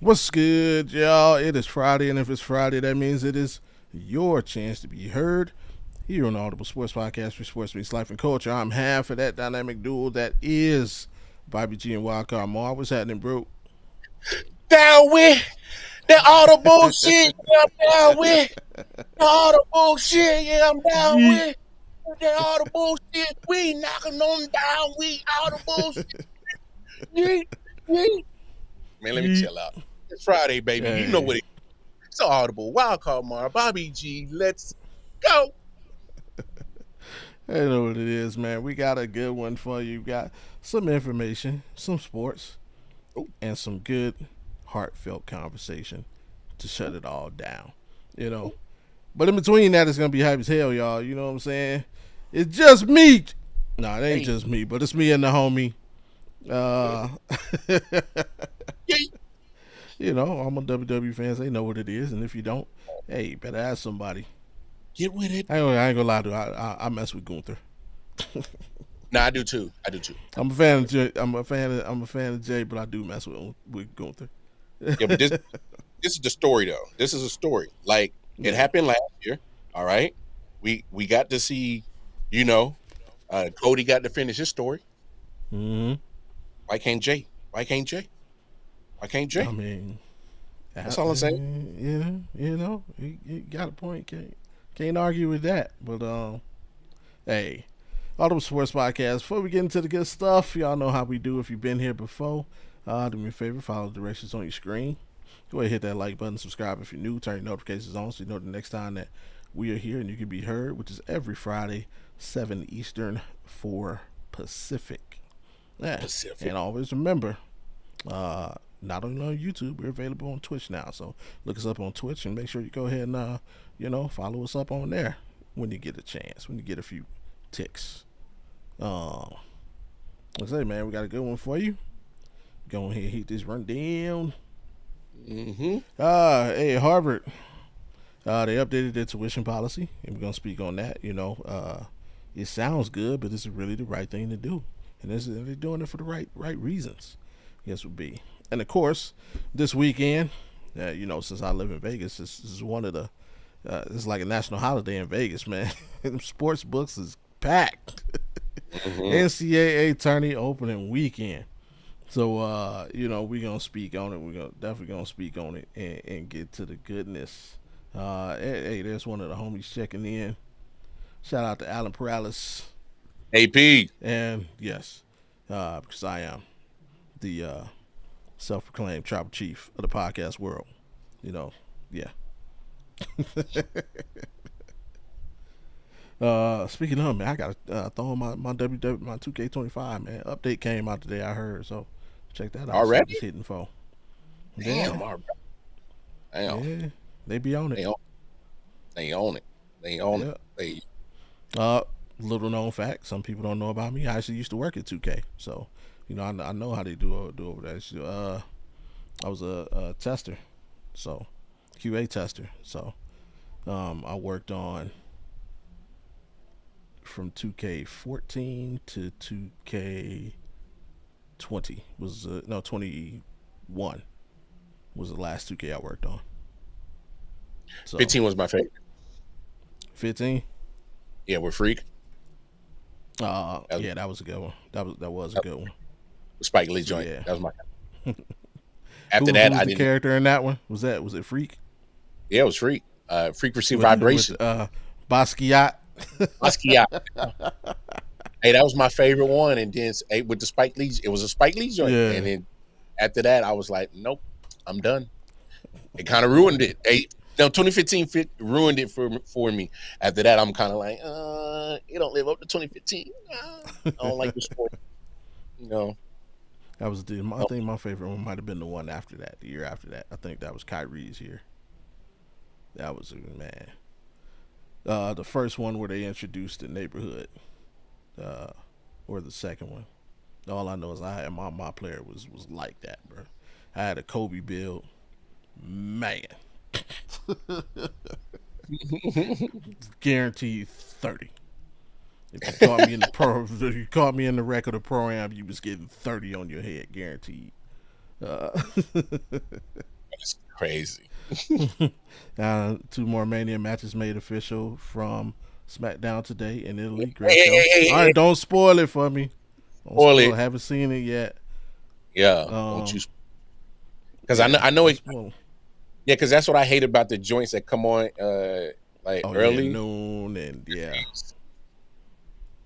What's good, y'all? It is Friday, and if it's Friday, that means it is your chance to be heard here on the Audible Sports Podcast, where sports meets life and culture. I'm half of that dynamic duo that is Bobby G and Wildcard Mar. What's happening, bro? Down with the audible shit. Yeah, I'm down with the audible shit. Yeah, I'm down Yeet. with the audible shit. We knocking them down. We audible shit. Yeet, yeet. Man, let me Yeet. chill out. It's Friday, baby. You know what it is. It's audible. Wildcard Mar. Bobby G. Let's go. I know what it is, man. We got a good one for you. We got some information, some sports, Ooh. and some good, heartfelt conversation to shut it all down. You know. But in between that, it's going to be hype as hell, y'all. You know what I'm saying? It's just me. No, it ain't just me, but it's me and the homie. You know, all my WWE fans, they know what it is. And if you don't, hey, you better ask somebody. Get with it. I ain't gonna lie to you. I mess with Gunther. Nah, I do too. I'm a fan of Jay. I'm a fan of Jay, but I do mess with Gunther. Yeah, but this is the story though. This is a story. Like it happened last year. All right, we got to see, Cody got to finish his story. Mm-hmm. Why can't Jay? Why can't Jay? I mean, that's all I'm saying. You got a point. Can't argue with that. But hey, Audible Sports Podcast. Before we get into the good stuff, y'all know how we do. If you've been here before, do me a favor, follow the directions on your screen. Go ahead, hit that like button, subscribe if you're new, turn your notifications on so you know the next time that we are here and you can be heard, which is every Friday, 7 Eastern, 4 Pacific. Yeah. And always remember, not only on YouTube, we're available on Twitch now. So look us up on Twitch and make sure you go ahead and follow us up on there when you get a chance, when you get a few ticks. Let's say, man, we got a good one for you. Go ahead and hit this rundown. Mm-hmm. Hey, Harvard. They updated their tuition policy, and we're gonna speak on that. It sounds good, but is it really the right thing to do? And they're doing it for the right reasons. Yes, would be. And of course, this weekend, since I live in Vegas, this is one of the. It's like a national holiday in Vegas, man. Sports books is packed. Mm-hmm. NCAA Tourney opening weekend. So, we're going to speak on it. We're definitely going to speak on it and get to the goodness. Hey, there's one of the homies checking in. Shout out to Alan Perales. AP. And, yes, because I am the self-proclaimed tribal chief of the podcast world. Yeah. Speaking of, man, I got to throw on my 2K25, man. Update came out today, I heard, so check that out. Already? So hitting for. Damn. Yeah, they be on it. They own it. Little known fact, some people don't know about me. I actually used to work at 2K, so I know how they do over there. I was a tester, so QA tester. So I worked on from 2K14 to 2K20 was 21 was the last 2K I worked on. So, 15 was my favorite. 15? Yeah, we're Freak. Yeah, that was a good one. That was a good one. Spike Lee joint. Yeah. That was my. After that, I didn't. The character in that one was it Freak? Yeah, it was Freak. Freak received vibration. Basquiat. Basquiat. Hey, that was my favorite one. And then with the Spike Lee, it was a Spike Lee joint. Yeah. And then after that, I was like, nope, I'm done. It kind of ruined it. 2015 ruined it for me. After that, I'm kind of like, it don't live up to 2015. I don't like the sport. That was I think my favorite one might have been the one after that, the year after that. I think that was Kyrie's year. That was man. The first one where they introduced the neighborhood, or the second one. All I know is I had my player was like that, bro. I had a Kobe build, man. Guaranteed 30. If you caught me in the rec of the pro-am, you was getting 30 on your head, guaranteed. Crazy. Two more Mania matches made official from SmackDown today in Italy. Hey, Great hey, show. hey, All hey, hey. right, don't spoil it for me. Don't Spoil spoil it. it. Haven't seen it yet. Yeah. Don't you? Because Yeah, I know don't it. spoil. Yeah, because that's what I hate about the joints that come on like Oh yeah, early. noon and yeah.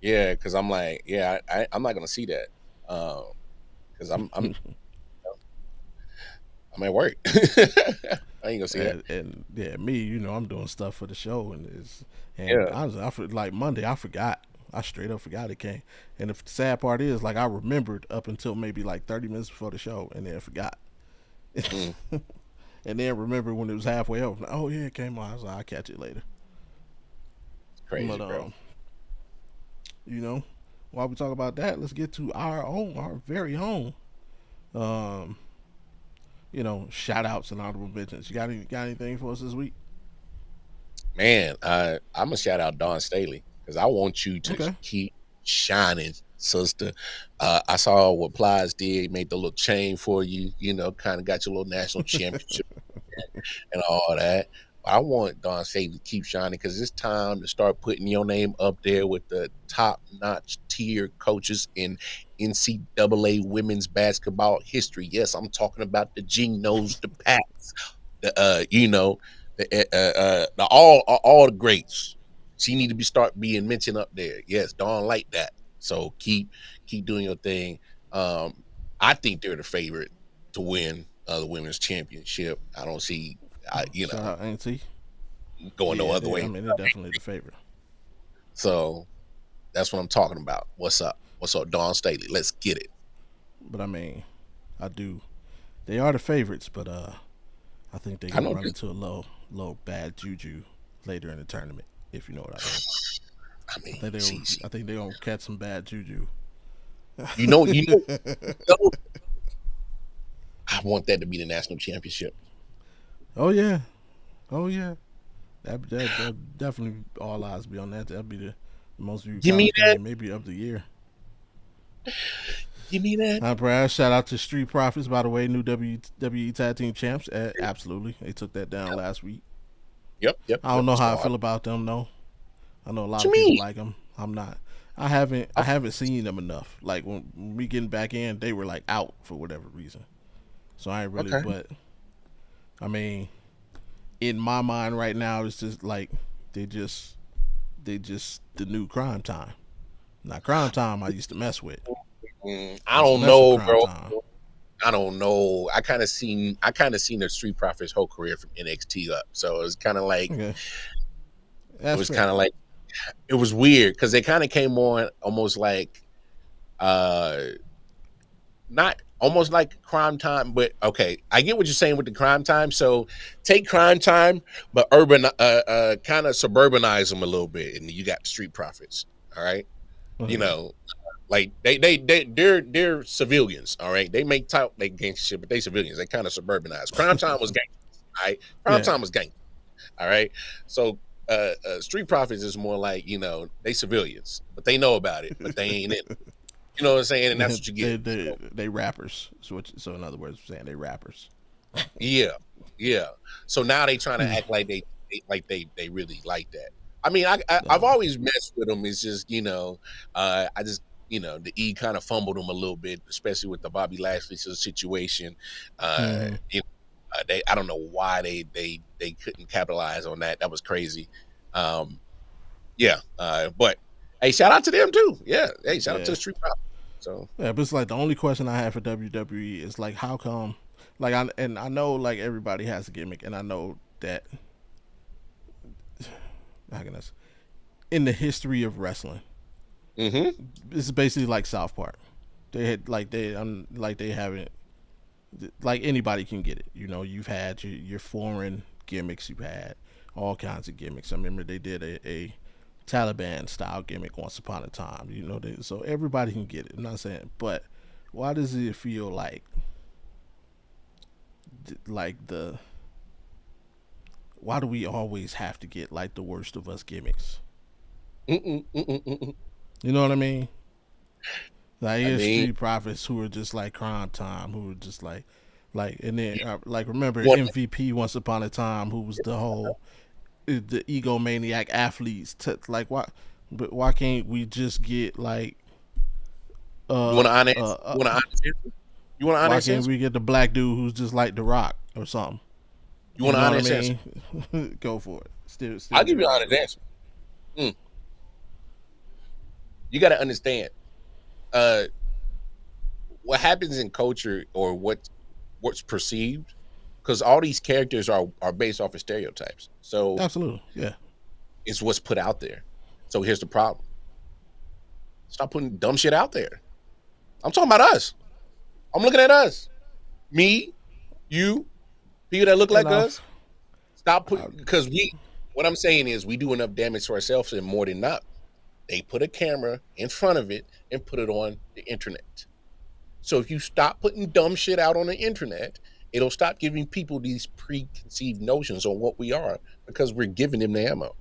Yeah, because I'm like, yeah, I'm not gonna see that. Because I'm at work. I ain't gonna see that. And yeah, me, I'm doing stuff for the show, and Yeah. honestly, like Monday, I forgot. I straight up forgot it came. And the sad part is, like, I remembered up until maybe like 30 minutes before the show, and then forgot. Mm, And then remember when it was halfway over. Oh yeah, it came on. I was like, I'll catch it later. it's But crazy, bro. you know, while we talk about that, let's get to our very own, um, shout outs and honorable mentions. You got anything for us this week? Man, I'm gonna shout out Don Staley because I want you to Okay. keep shining, sister. I saw what Plies did, made the little chain for you. Kind of got your little national championship and all that. I want Don Staley to keep shining because it's time to start putting your name up there with the top-notch tier coaches in NCAA women's basketball history. Yes, I'm talking about the Genos, the Pats, the the all the greats. She need to start being mentioned up there. Yes, Dawn like that. So keep doing your thing. I think they're the favorite to win the women's championship. I don't see, Shout out Auntie. going no Yeah, other way. they're definitely the favorite. So that's what I'm talking about. What's up? What's up, Dawn Staley? Let's get it. But I mean, I do. They are the favorites, but I think they're I gonna know. run into a little bad juju later in the tournament, if you know what I mean. I I mean, think they I think they're gonna catch some bad juju. you know, you know, you know, I want that to be the national championship. Oh yeah, oh yeah. That definitely all eyes be on that. That'd be the most viewed Give me college that. game maybe of the year. Give me that. Brad, shout out to Street Profits, by the way, new WWE Tag Team Champs. Absolutely, they took that down last week. Yep, yep, I don't yep. know how I Smart. feel about them though. I know a What lot you of people mean? like them. I'm not. I haven't seen them enough. Like when we getting back in, they were like out for whatever reason. So I ain't really. Okay. But I mean, in my mind right now, it's just like they just the new Crime Time. Now Crime Time I used to mess with. I I used to don't mess with know, Crime bro. Time. I don't know. I kind of seen the Street Profits whole career from NXT up. So Okay, it that's was fair. kind of like it was weird because they kind of came on almost like uh not almost like Crime Time, but okay, I get what you're saying with the Crime Time. So take Crime Time, but urban, kind of suburbanize them a little bit, and you got Street Profits. All right, you Okay. know, like they're civilians. All right, they make talk they gangster shit, but they civilians. They kind of suburbanize. Crime Time was gang. All right, Crime Yeah. Time was gang. All right, so. Street Profits is more like they civilians, but they know about it, but they ain't in it. You know what I'm saying? And that's what you get. They rappers. So in other words, I'm saying they rappers. Yeah, yeah. So now they trying to Hmm. act like they really like that. I mean, I've No. always messed with them. It's just I just the E kind of fumbled them a little bit, especially with the Bobby Lashley situation. Uh, Hmm. you they I don't know why they couldn't capitalize on that. That was crazy. Um, yeah, but hey, shout out to them too. Yeah, hey, shout out to Yeah. the Street Profits. So Yeah, but it's like the only question I have for WWE is like, how come? Like, I know like everybody has a gimmick, and I know that how can I say, in the history of wrestling, hmm it's basically like South Park. They had like they haven't like anybody can get it. You've had your foreign gimmicks. You've had all kinds of gimmicks. I remember they did a Taliban style gimmick once upon a time. So everybody can get it. I'm not saying, but why does it feel like the why do we always have to get like the worst of us gimmicks? Mm-mm, mm-mm, mm-mm. You know what I mean? Like I here's mean, Street Profits who are just like Crime Time, who are just like Like, and then like remember One, MVP once upon a time, who was the egomaniac athletes. Like why, but why can't we just get like you want an honest, uh you want an honest answer? You want an why honest can't answer? we get the black dude who's just like The Rock or something? You You want an know what I honest answer? mean? Go for it. Still I'll give be you an right honest with answer. Mm. You got to understand uh, what happens in culture or what's perceived, because all these characters are based off of stereotypes. it. So Absolutely, yeah. it's what's put out there. So here's the problem: stop putting dumb shit out there. I'm talking about us. I'm looking at us, me, you, people that look And like us. Stop putting because we. What I'm saying is we do enough damage to ourselves, and more than not, they put a camera in front of it and put it on the internet. So if you stop putting dumb shit out on the internet, it'll stop giving people these preconceived notions on what we are because we're giving them the ammo.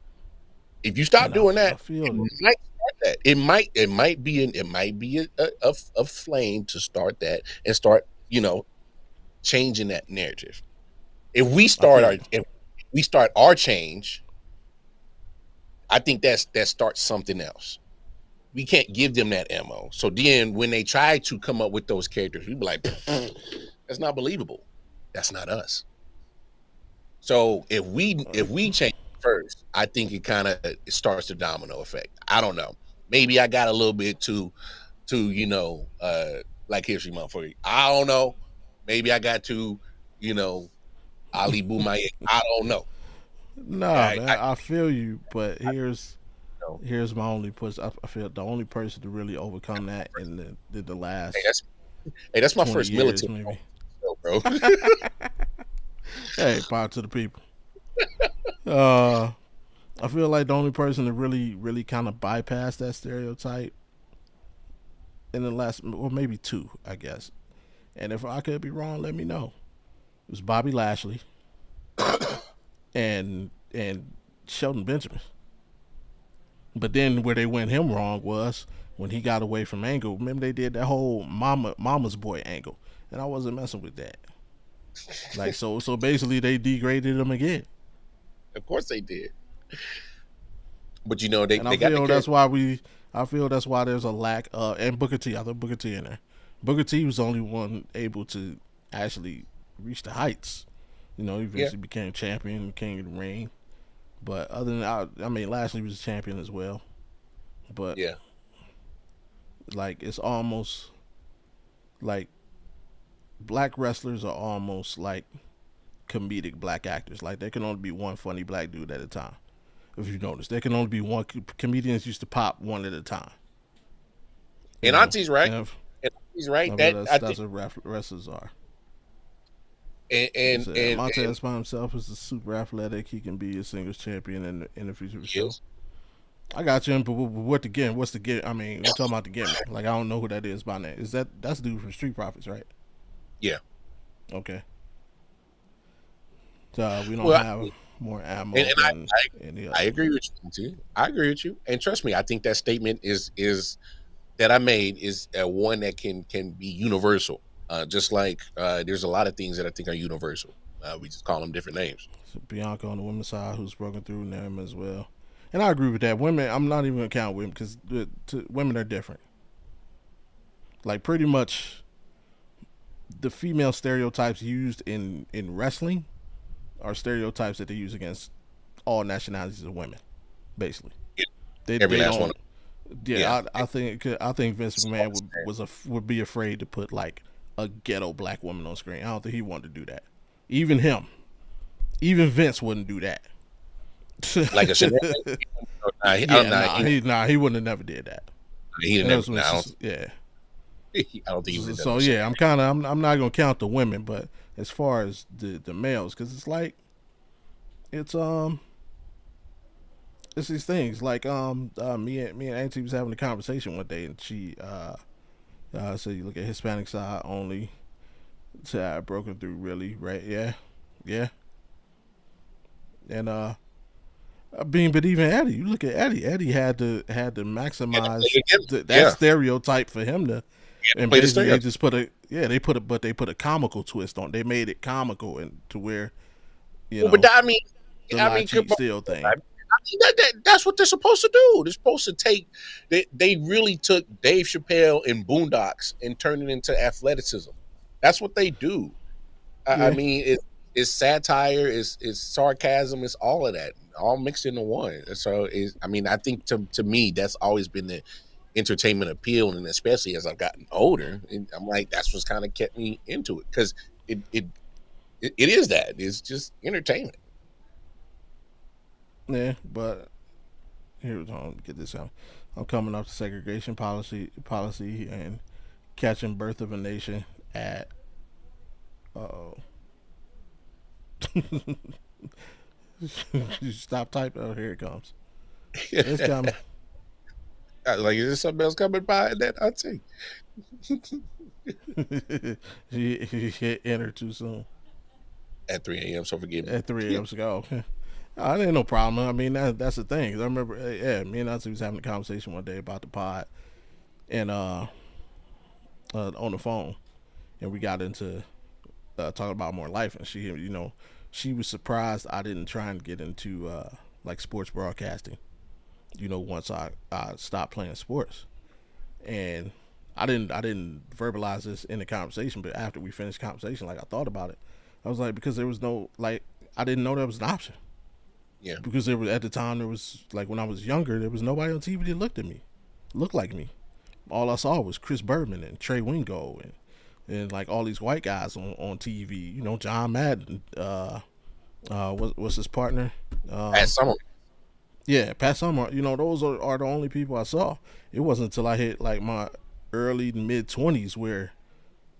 If you stop and doing I that, it feel it. might start that. It might be a flame to start that and start changing that narrative. If we I start feel our you. if we start our change, I think that starts something else. We can't give them that ammo. So then when they try to come up with those characters, we be like, that's not believable. That's not us. So if we change first, I think it starts the domino effect. I don't know. Maybe I got a little bit too Black History Month for you. I don't know. Maybe I got to, you know, Ali Boumaier. I don't know. Nah, I, man, I I feel you, but I know. here's my only push. I feel the only person to really overcome that in the Hey, last that's my 20 first years, military maybe. bro. Hey, power to the people. Uh, I feel like the only person to really kind of bypass that stereotype in the last, or maybe two, I guess. And if I could be wrong, let me know. It was Bobby Lashley and Shelton Benjamin. But then where they went him wrong was when he got away from Angle. Remember they did that whole mama's boy angle, and I wasn't messing with that. Like so basically they degraded him again. Of course they did. But they, And I they got the feel character. that's why there's a lack of, and Booker T. I thought Booker T in there. Booker T was the only one able to actually reach the heights. He Yeah, eventually became champion, king of the ring. But other than that, I mean, Lashley was a champion as well. But yeah. like, it's almost like black wrestlers are almost like comedic black actors. Like, there can only be one funny black dude at a time. If you notice, there can only be one. Comedians used to pop one at a time. You And know, Auntie's right. and if, And Auntie's right. I mean, That I think that's what wrestlers are. and Like I and said, and, and Montez by himself is super athletic. He can be a singles champion in the future for he sure. is. I got you. But what the gimmick? What's the gimmick? I mean, we're talking about the gimmick. Like, I don't know who that is by name. That's the dude from Street Profits, right? Yeah. Okay. So we don't Well, have more ammo and than any I other. agree with you, Auntie. I agree with you. And trust me, I think that statement is that I made is one that can be universal. Just like there's a lot of things that I think are universal. We just call them different names. So Bianca on the women's side, who's broken through them as well. And I agree with that. Women, I'm not even gonna count women because women are different. Like, pretty much, the female stereotypes used in wrestling are stereotypes that they use against all nationalities of women. Basically, Yeah, every they last one. don't. Yeah. Yeah, I think Vince It's all McMahon the same. would be afraid to put like a ghetto black woman on screen. I don't think he wanted to do that. Even him, even Vince wouldn't do that. Like a Chanel. Nah, Yeah, he, he wouldn't have never did that. he didn't And never. that's when Nah, it's just, yeah. I don't think he would have done So no shit. yeah, I'm not gonna count the women, but as far as the males, because it's like it's it's these things like me and Auntie was having a conversation one day, and she said you look at Hispanic side only to broken through really, right? Yeah, yeah. And but even Eddie, you look at Eddie. Eddie had to Yeah, maximize again, that yeah. stereotype for him to and Play the basically they stereotype. just put a but they put a comical twist on. They made it comical and to where you Well, but know that, I mean, the I lie mean, cheat come on. steal I thing. mean, that's what they're supposed to do. They're supposed to take. They really took Dave Chappelle and Boondocks and turned it into athleticism. That's what they do. I Yeah, mean, it's satire, it's sarcasm, it's all of that, all mixed into one. So, I mean, I think to me, that's always been the entertainment appeal, and especially as I've gotten older, and I'm like, that's what's kind of kept me into it because it, it it is that it's just entertainment. yeah, but here's get this out. I'm coming off the segregation policy and catching Birth of a Nation at uh stop typing. Oh, here it comes. It's coming. Like, is there something else coming by that I'd say He hit enter too soon at 3 a.m. So forgive me. at 3 a.m. ago. Oh, that ain't no problem. I mean, that's the thing. I remember, yeah, me and Nancy was having a conversation one day about the pod, and on the phone, and we got into talking about more life, and she was surprised I didn't try and get into like sports broadcasting. Once I stopped playing sports, and I didn't verbalize this in the conversation, but after we finished the conversation, like I thought about it, I was like, because there was no like I didn't know that was an option. Yeah. Because there was at the time there was like when I was younger there was nobody on TV that looked like me. All I saw was Chris Berman and Trey Wingo and like all these white guys on TV. John Madden. What's his partner? At summer. Yeah, Pat Summer. Those are the only people I saw. It wasn't until I hit like my early to mid 20s where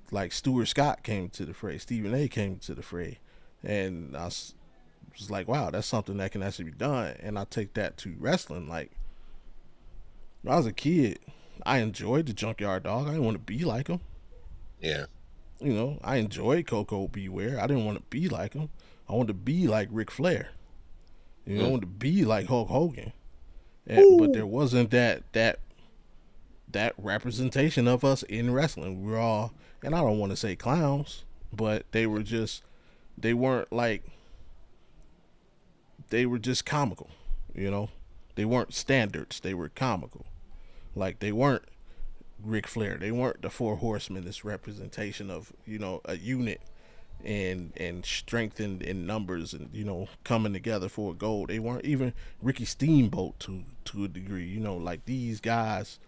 like Stuart Scott came to the fray, Stephen A came to the fray, and was like, wow, that's something that can actually be done. And I take that to wrestling. Like when I was a kid, I enjoyed the Junkyard Dog. I didn't want to be like him. Yeah. I enjoyed Coco Beware. I didn't want to be like him. I wanted to be like Ric Flair. I wanted to be like Hulk Hogan. But there wasn't that representation of us in wrestling. We were all, and I don't want to say clowns, but they weren't like, they were just comical, They weren't standards, they were comical. Like they weren't Ric Flair, they weren't the Four Horsemen, this representation of, a unit and strengthened in numbers and, coming together for a goal. They weren't even Ricky Steamboat to a degree, like these guys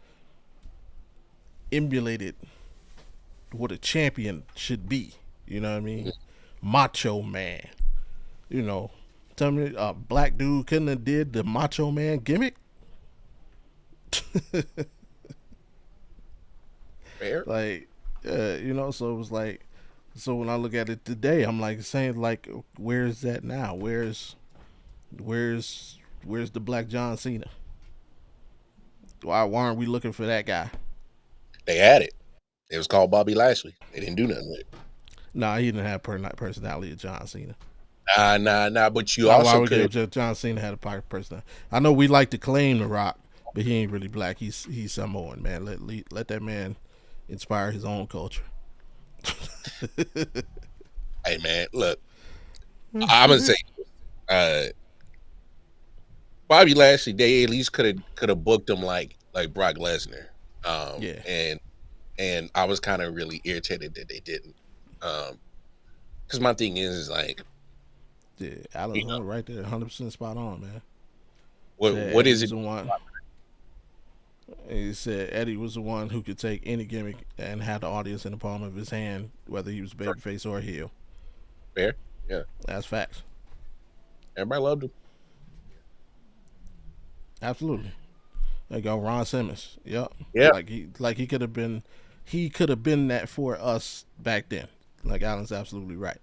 emulated what a champion should be. You know what I mean? Macho Man. Tell me a black dude couldn't have did the Macho Man gimmick. Fair. Like, so it was like, so when I look at it today, I'm like saying like, where's that now? Where's the Black John Cena? Why aren't we looking for that guy? They had it. It was called Bobby Lashley. They didn't do nothing with it. Nah, he didn't have personality of John Cena. Nah. But you Why also would could. John Cena had a personality? I know we like to claim The Rock, but he ain't really black. He's Samoan, man. Let that man inspire his own culture. Hey man, look. I'm gonna say, uh, Bobby Lashley. They at least could have booked him like Brock Lesnar. Yeah. And I was kind of really irritated that they didn't. Because my thing is like, Yeah, Alan's right there, 100% spot on, man. what is it? He said Eddie was the one who could take any gimmick and have the audience in the palm of his hand, whether he was babyface or heel. Fair, yeah. That's facts. Everybody loved him. Absolutely. There you go, Ron Simmons. Yep. Yeah. He could have been, that for us back then. Like Alan's absolutely right.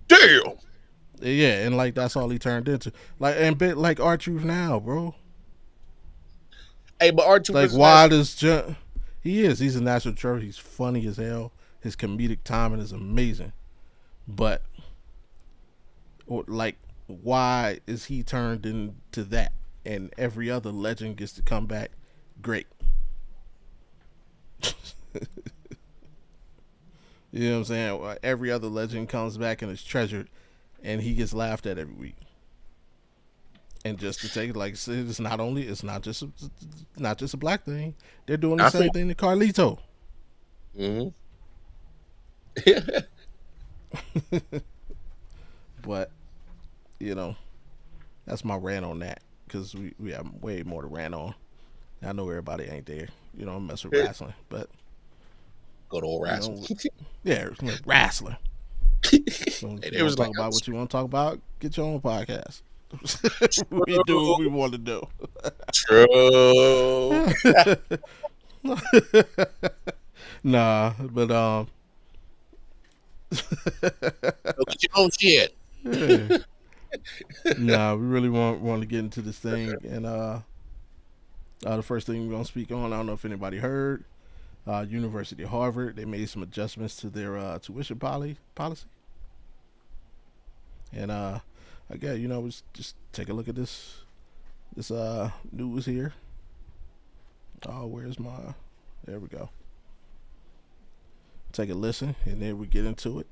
Damn. Yeah, and like that's all he turned into. Like and bit like R-Truth now, bro. Hey, but R2 Like why does he's a natural treasure. He's funny as hell. His comedic timing is amazing. But like why is he turned into that? And every other legend gets to come back great. You know what I'm saying? Every other legend comes back and is treasured, and he gets laughed at every week. And just to take, like I said, it's not just a black thing. They're doing the same thing to Carlito. Mm-hmm. But that's my rant on that, because we have way more to rant on. I know everybody ain't there. I mess with wrestling, but good old wrestling. Yeah, wrestling. So if you want to talk about what you want to talk about, get your own podcast. We do what we want to do. True. Nah, but get your own shit. Yeah. Nah, we really want to get into this thing, and the first thing we're gonna speak on, I don't know if anybody heard, University of Harvard, they made some adjustments to their tuition policy, and again, let's just take a look at this news here. Oh, where's my? There we go. Take a listen, and then we get into it.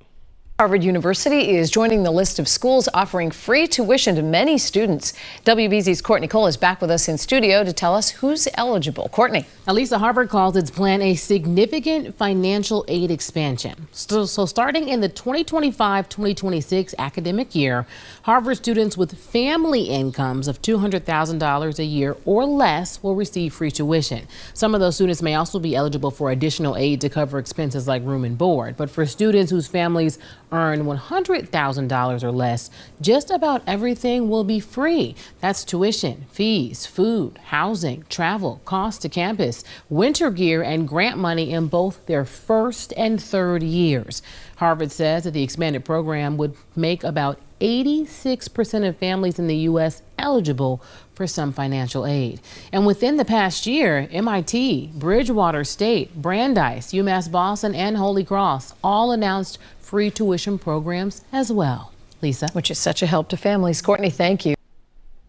Harvard University is joining the list of schools offering free tuition to many students. WBZ's Courtney Cole is back with us in studio to tell us who's eligible. Courtney. Alisa, Harvard calls its plan a significant financial aid expansion. So starting in the 2025-2026 academic year, Harvard students with family incomes of $200,000 a year or less will receive free tuition. Some of those students may also be eligible for additional aid to cover expenses like room and board. But for students whose families earn $100,000 or less, just about everything will be free. That's tuition, fees, food, housing, travel, cost to campus, winter gear, and grant money in both their first and third years. Harvard says that the expanded program would make about 86% of families in the U.S. eligible for some financial aid. And within the past year, MIT, Bridgewater State, Brandeis, UMass Boston, and Holy Cross all announced free tuition programs as well. Lisa. Which is such a help to families. Courtney, thank you.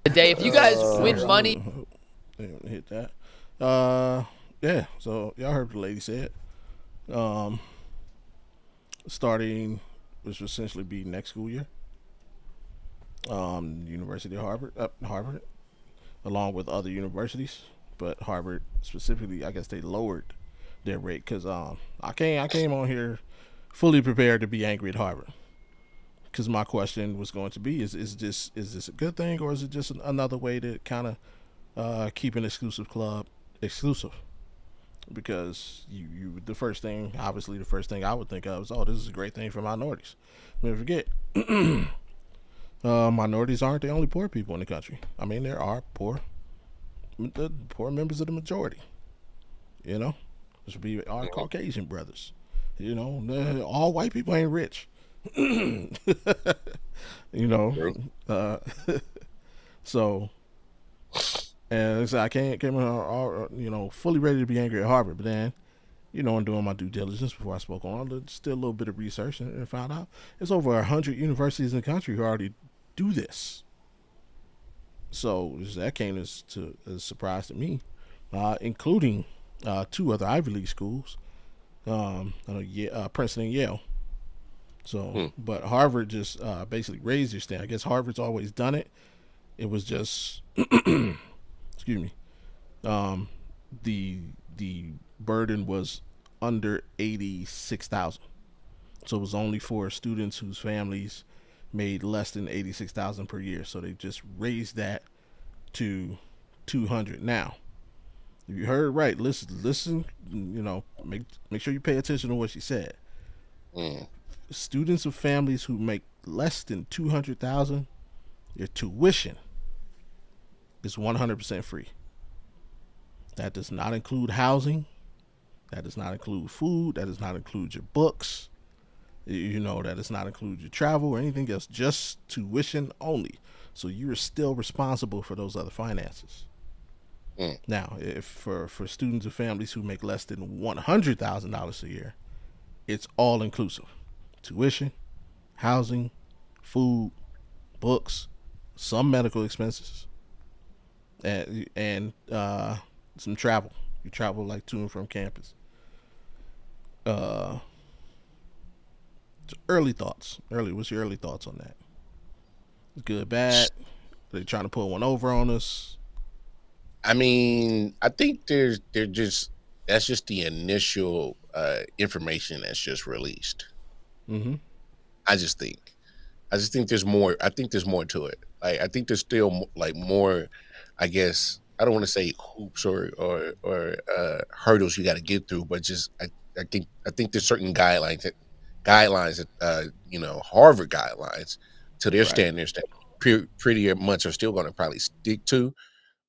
Today, if you guys win money. Hit that. Yeah, so y'all heard what the lady said. Starting, which will essentially be next school year. University of Harvard, along with other universities, but Harvard specifically, I guess they lowered their rate, because I came on here fully prepared to be angry at Harvard, because my question was going to be, is this a good thing, or is it just another way to kind of keep an exclusive club exclusive? Because the first thing I would think of is, oh, this is a great thing for minorities. Don't forget, minorities aren't the only poor people in the country. I mean, there are poor members of the majority. This would be our Caucasian brothers. All white people ain't rich. So, and I came fully ready to be angry at Harvard, but then, in doing my due diligence before I spoke on, I did a little bit of research and found out there's over 100 universities in the country who already do this. So that came as a surprise to me, including 2 other Ivy League schools, Princeton and Yale. So, but Harvard just basically raised their standard. I guess Harvard's always done it. It was just, excuse me, the burden was under 86,000. So it was only for students whose families made less than 86,000 per year. So they just raised that to 200. Now, if you heard right, listen, make sure you pay attention to what she said. Students of families who make less than 200,000, their tuition is 100% free. That does not include housing. That does not include food. That does not include your books. That does not include your travel or anything else. Just tuition only. So you are still responsible for those other finances. Now, if for students of families who make less than $100,000 a year, it's all inclusive. Tuition, housing, food, books, some medical expenses, and some travel. You travel like to and from campus. Early thoughts. What's your early thoughts on that? Good, bad? Are they trying to put one over on us? I mean, I think they're just that's just the initial information that's just released. Mm-hmm. I just think. I just think there's more. I think there's more to it. Like I think there's still like more. I guess I don't want to say hoops or hurdles you got to get through, but just I think there's certain guidelines that Harvard guidelines to their Right. standards that pretty much are still going to probably stick to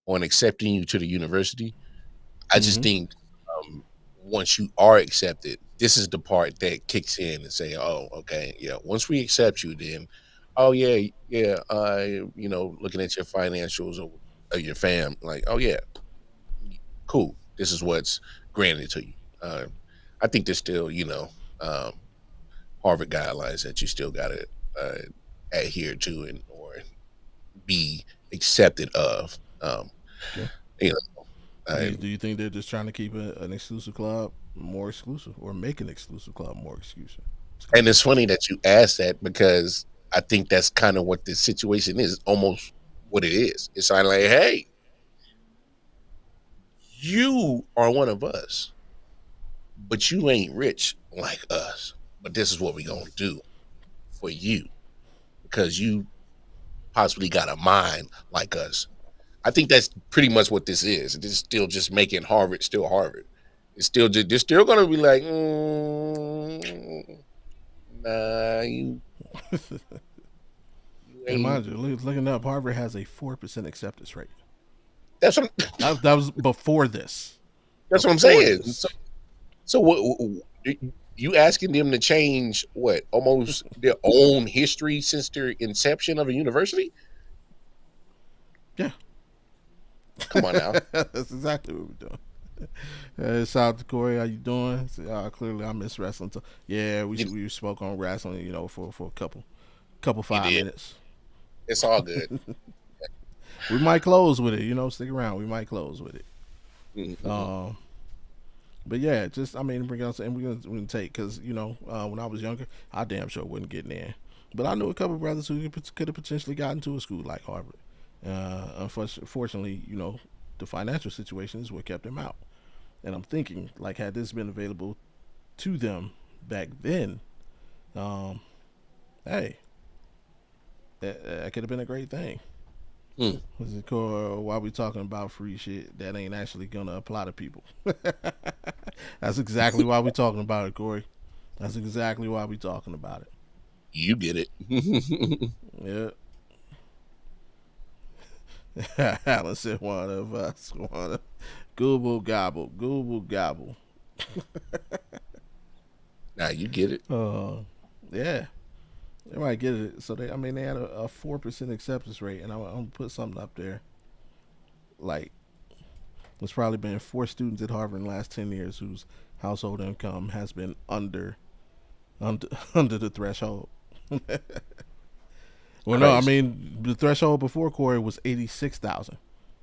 on accepting you to the university. I just Mm-hmm. think once you are accepted, this is the part that kicks in and say, "Oh, okay, yeah." Once we accept you, then, oh yeah, yeah. Looking at your financials or your fam, like, oh yeah, cool. This is what's granted to you. I think there's still, um, Harvard guidelines that you still got to adhere to and or be accepted of. Okay. You know, uh, Do you think they're just trying to keep an exclusive club more exclusive, or make an exclusive club more exclusive? And it's funny that you asked that because I think that's kind of what this situation is, almost what it is. It's kind of like, hey, you are one of us, but you ain't rich like us. But this is what we gonna do for you because you possibly got a mind like us. I think that's pretty much what this is. It's still just making Harvard still Harvard. It's still just they're still gonna be like, nah, you And ain't. mind you, looking up, Harvard has a 4% acceptance rate. That's what That was before this. that's what I'm Before saying. this. So you asking them to change what almost their own history since their inception of a university? Yeah. Come on now. That's exactly what we're doing. Shout out to Corey. How you doing? Clearly, I miss wrestling. Yeah, You, we spoke on wrestling. For a couple you 5 did. minutes. It's all good. We might close with it. Stick around. We might close with it. Mm-hmm. But yeah, just bring us and we're gonna take because when I was younger, I damn sure wasn't getting in. But I knew a couple of brothers who could have potentially gotten to a school like Harvard. Unfortunately, the financial situation is what kept them out. And I'm thinking, like, had this been available to them back then, hey, that could have been a great thing. Mm. What's it called? Why we talking about free shit that ain't actually gonna apply to people? That's exactly why we talking about it, Corey. That's exactly why we talking about it. You get it. Yeah. Alan said one of us. Google gobble. Google gobble. Now you get it. Yeah. They might get it. So they had a 4% acceptance rate, and I'm gonna put something up there. Like, there's probably been 4 students at Harvard in the last 10 years whose household income has been under under the threshold. Well, no, the threshold before Corey was 86,000.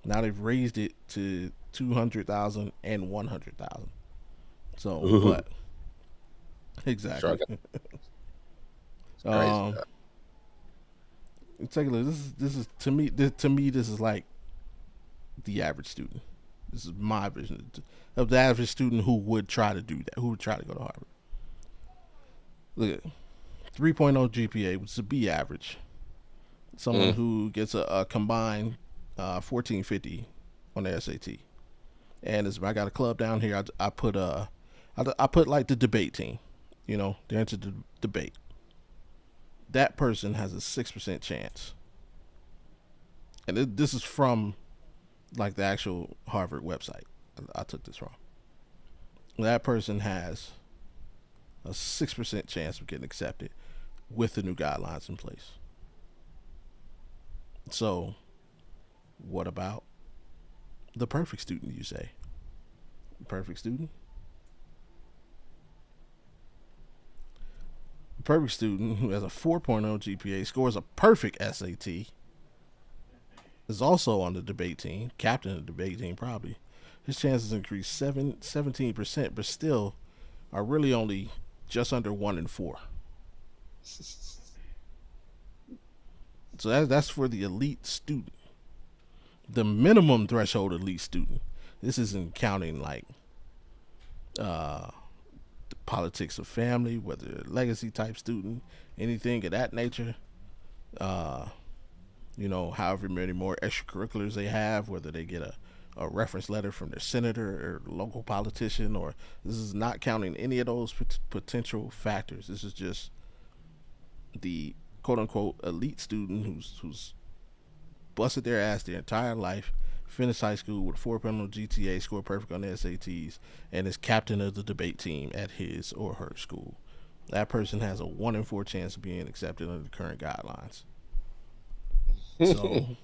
Now they've raised it to 200,000 and 100,000. So, Ooh. but exactly. Crazy. Take a look. This is to me. This is like the average student. This is my vision of the average student who would try to do that. Who would try to go to Harvard. Look at 3.0 GPA, which is a B average. Someone who gets a combined 1450 on the SAT. And I got a club down here. I put like the debate team. They're into the debate. That person has a 6% chance. And this is from like the actual Harvard website. I took this from. That person has a 6% chance of getting accepted with the new guidelines in place. So, what about the perfect student, you say? Perfect student? The perfect student who has a 4.0 GPA, scores a perfect SAT, is also on the debate team, captain of the debate team probably. His chances increase 17%, but still are really only just under 1 in 4. So that's for the elite student. The minimum threshold elite student. This isn't counting like uh, the politics of family, whether legacy type student, anything of that nature. Uh, however many more extracurriculars they have, whether they get a reference letter from their senator or local politician, or this is not counting any of those potential factors. This is just the quote unquote elite student who's busted their ass their entire life, finished high school with a 4.0 GPA, scored perfect on the SATs, and is captain of the debate team at his or her school. That person has a 1 in 4 chance of being accepted under the current guidelines. So,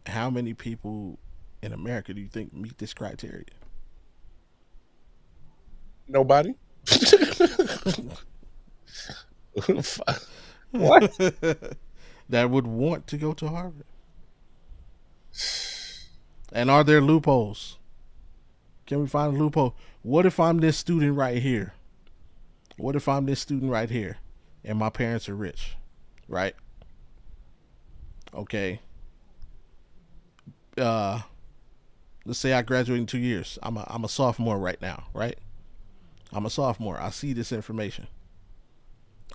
how many people in America do you think meet this criteria? Nobody. What? That would want to go to Harvard. And are there loopholes? Can we find a loophole? What if I'm this student right here? And my parents are rich, right? Okay. Let's say I graduate in 2 years. I'm a sophomore right now, right? I'm a sophomore. I see this information.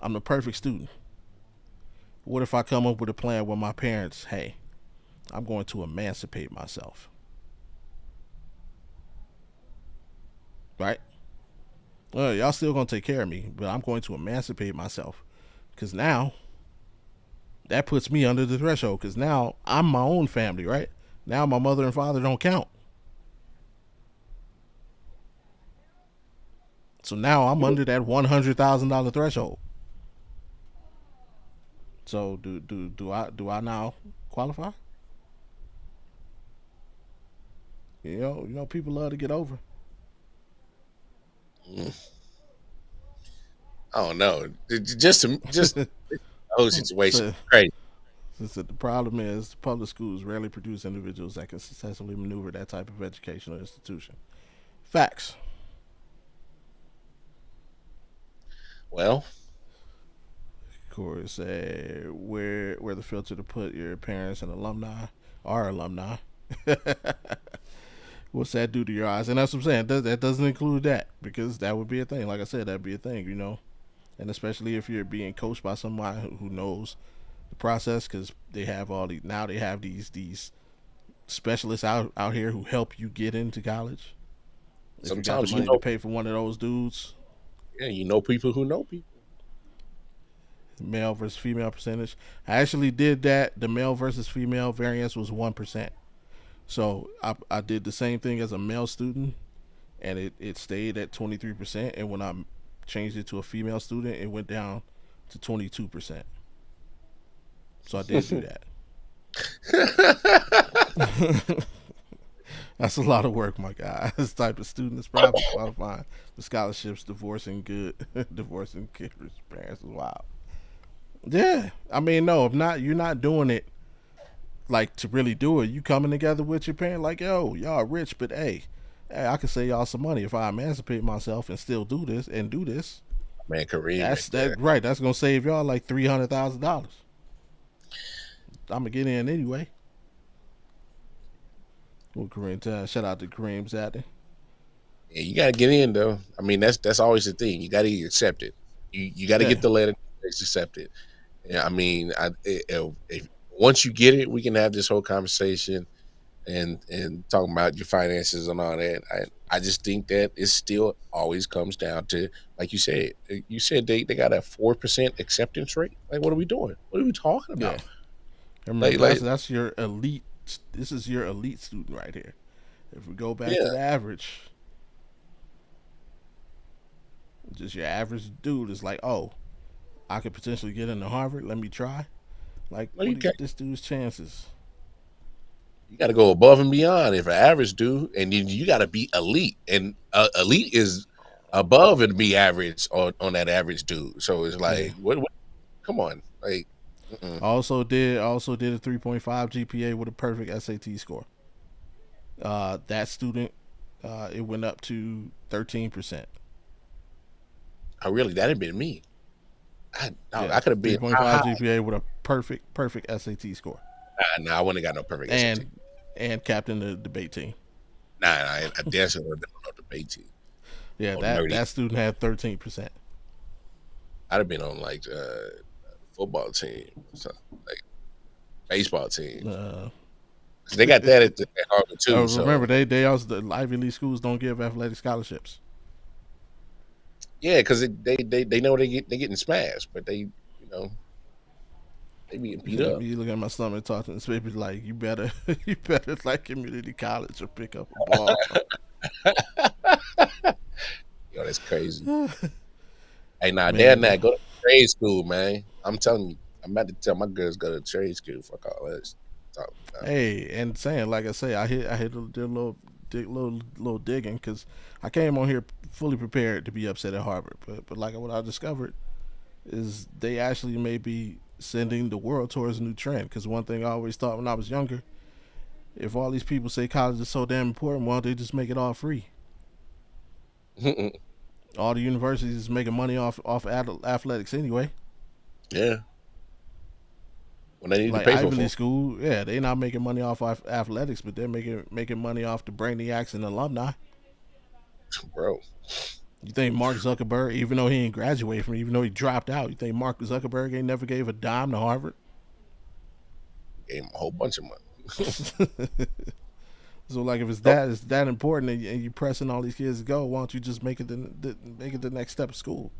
I'm the perfect student. What if I come up with a plan with my parents? Hey, I'm going to emancipate myself. Right? Well, y'all still going to take care of me, but I'm going to emancipate myself. Because now, that puts me under the threshold. Because now, I'm my own family, right? Now, my mother and father don't count. So now, I'm under that $100,000 threshold. So do I now qualify? You know, people love to get over. I don't know. Just the whole situation. So, Crazy. the problem is public schools rarely produce individuals that can successfully maneuver that type of educational institution. Facts. Well, Corey say where the filter to put your parents and alumni are alumni. What's that do to your eyes? And that's what I'm saying. That doesn't include that, because that would be a thing. Like I said, that'd be a thing, And especially if you're being coached by someone who knows the process, because they have these specialists out here who help you get into college. If sometimes you got the money to pay for one of those dudes. Yeah, you know people who know people. Male versus female percentage. I actually did that. The male versus female variance was 1%. So I did the same thing as a male student, and it stayed at 23%. And when I changed it to a female student, it went down to 22%. So I did do that. That's a lot of work, my guy. This type of student is probably qualifying for scholarships. Divorcing kids' parents is wild. Yeah, I mean, no, if not, you're not doing it like to really do it. You coming together with your parent, like, yo, y'all rich, but hey, I can save y'all some money if I emancipate myself and still do this. Man, Kareem. That's right. That's gonna save y'all like $300,000. I'm gonna get in anyway. Well, Kareem, shout out to Kareem Zadie. Yeah, you gotta get in though. I mean, that's always the thing. You gotta get accepted. You gotta get the letter that's accepted. Yeah, I mean, if once you get it, we can have this whole conversation and talking about your finances and all that. I just think that it still always comes down to, like you said. You said they got a 4% acceptance rate. Like, what are we doing? What are we talking about? Yeah. Remember, that's your elite. This is your elite student right here. If we go back to the average, just your average dude is like, oh, I could potentially get into Harvard. Let me try. Like, what do you get this dude's chances? You got to go above and beyond if an average dude, and then you got to be elite, and elite is above and be average on that average dude. So it's like, what? Come on, like. Also did a 3.5 GPA with a perfect SAT score. That student it went up to 13%. Oh, really? That had been me. Yeah, I could have been 3.5 GPA with a perfect SAT score, Nah, I wouldn't have got no perfect SAT. and captain the debate team. Nah, I definitely would have been on no debate team. Yeah, On that student had 13%. I'd have been on like football team, something like baseball team. They got that at Harvard too. Remember, So they also, the Ivy League schools don't give athletic scholarships. yeah, because they know they getting smashed, but they they being beat up. You look at my stomach and talk to this baby like you better like community college or pick up a ball. Yo, that's crazy. Hey, nah, Man, dad, nah, go to trade school, man. I'm telling you, I'm about to tell my girls go to trade school. Fuck all this. Hey, and saying like I say, I did a little digging because I came on here fully prepared to be upset at Harvard, but like what I discovered is they actually may be sending the world towards a new trend. Because one thing I always thought when I was younger, if all these people say college is so damn important, why don't they just make it all free? All the universities is making money off athletics anyway. Yeah. When they need Like to pay Ivy for League it. school, yeah, they're not making money off athletics, but they're making money off the brainiacs and alumni. Bro. You think Mark Zuckerberg, even though he ain't graduated from, even though he dropped out, you think Mark Zuckerberg ain't never gave a dime to Harvard? Gave him a whole bunch of money. So like, if it's that important, and you pressing all these kids to go, why don't you just make it the next step of school?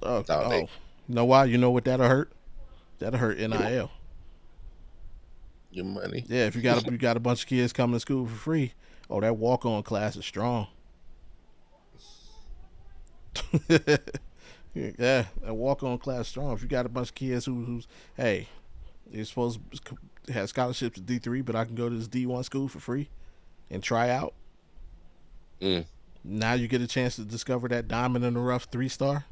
Oh, you know why? You know what that'll hurt? That'll hurt NIL. Your money. Yeah, if you got a bunch of kids coming to school for free, oh, that walk-on class is strong. Yeah, that walk-on class is strong. If you got a bunch of kids who's hey, you're supposed to have scholarships at D3, but I can go to this D1 school for free and try out. Now you get a chance to discover that diamond in the rough 3-star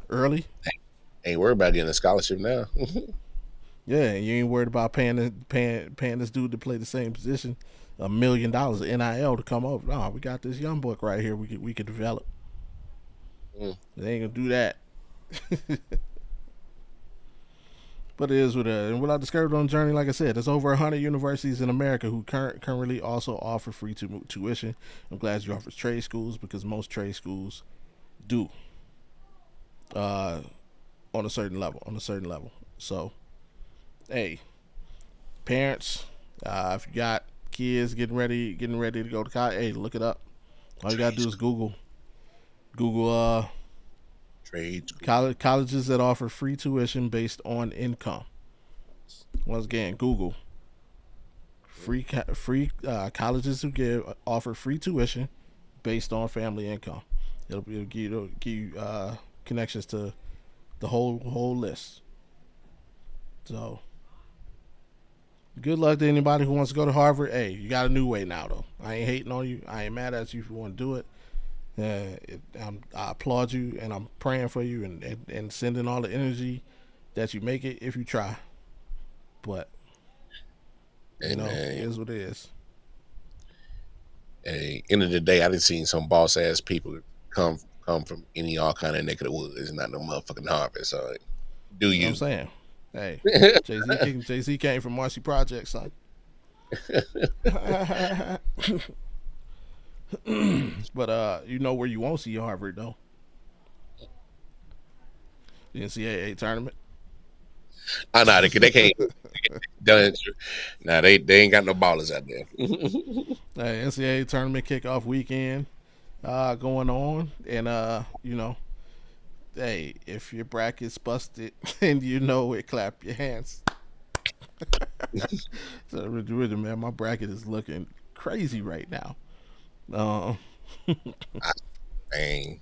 early. Ain't worried about getting a scholarship now. Yeah, and you ain't worried about paying this dude to play the same position $1 million of NIL to come over. No, we got this young book right here. We could develop. They ain't gonna do that. But it is what it is. And what I discovered on Journey, like I said, there's over 100 universities in America who currently also offer free tuition. I'm glad you offer trade schools, because most trade schools do on a certain level. So, hey, parents, if you got kids getting ready to go to college, hey, look it up. All you gotta do is Google Trade school. colleges that offer free tuition based on income. Once again, Google free colleges who offer free tuition based on family income. It'll give you connections to the whole list. So, good luck to anybody who wants to go to Harvard. Hey, you got a new way now, though. I ain't hating on you. I ain't mad at you if you want to do it. I applaud you, and I'm praying for you, and sending all the energy that you make it if you try. But it is what it is. Hey, end of the day, I done seen some boss ass people come from all kind of neck of the woods, not no motherfucking Harvard. So, do you? You know what I'm saying? Hey, Jay-Z came from Marcy Project, son. But you know where you won't see Harvard though? The NCAA tournament. I know they can't. Done. Nah, they ain't got no ballers out there. Hey, NCAA tournament kickoff weekend going on, and hey, if your bracket's busted and you know it, clap your hands. So really, man, my bracket is looking crazy right now. Dang.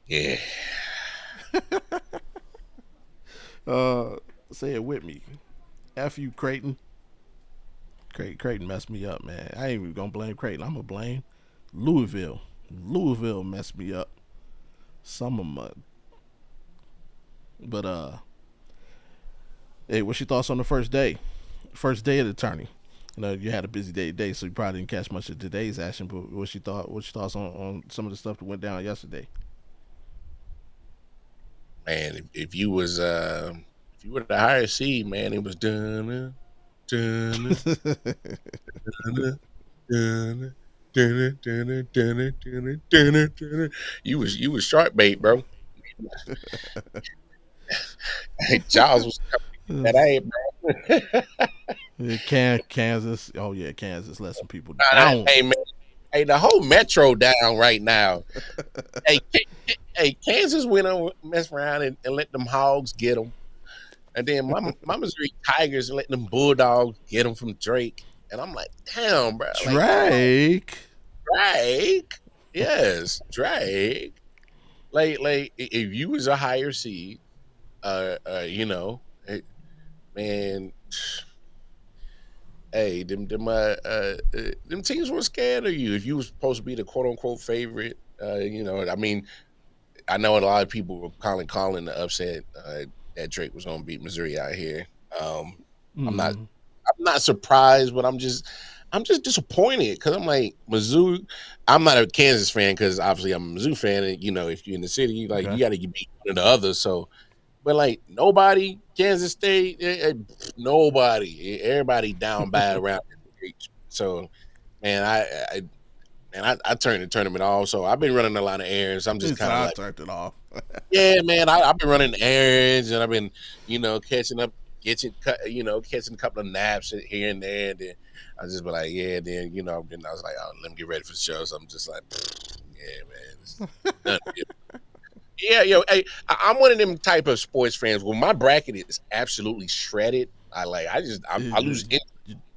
Yeah. Say it with me. F you, Creighton. Creighton messed me up, man. I ain't even gonna blame Creighton. I'm gonna blame Louisville. Louisville messed me up. Summer mud. But hey, what's your thoughts on the first day? First day of the tourney. You had a busy day today, so you probably didn't catch much of today's action. But what's your thoughts on some of the stuff that went down yesterday? Man, if you were the higher seed, man, it was done, done, done, done. You was sharp bait, bro. Hey, Charles was coming that ass, bro. Kansas. Oh yeah, Kansas let some people down. Hey man, hey, the whole metro down right now. Hey, Kansas went on mess around and let them Hogs get them, and then my Missouri Tigers let them Bulldogs get them from Drake, and I'm like, damn, bro, like Drake. Drake, yes, Drake. Like if you was a higher seed, man, hey, them teams were scared of you if you was supposed to be the quote unquote favorite. I mean, I know a lot of people were calling the upset that Drake was going to beat Missouri out here. I'm not surprised, but I'm just disappointed because I'm like Mizzou. I'm not a Kansas fan because obviously I'm a Mizzou fan, and if you're in the city, you got to beat one of the others. So, but like nobody, Kansas State, nobody, everybody down bad around. So, man, I turned the tournament off. So I've been running a lot of errands. I'm just kind of like turned it off. yeah, man. I've been running errands and I've been catching up. Catching a couple of naps here and there. And then I just be like, yeah. Then then I was like, oh, let me get ready for the show. So I'm just like, yeah, man. Yeah, hey, I'm one of them type of sports fans. When my bracket is absolutely shredded, I lose interest.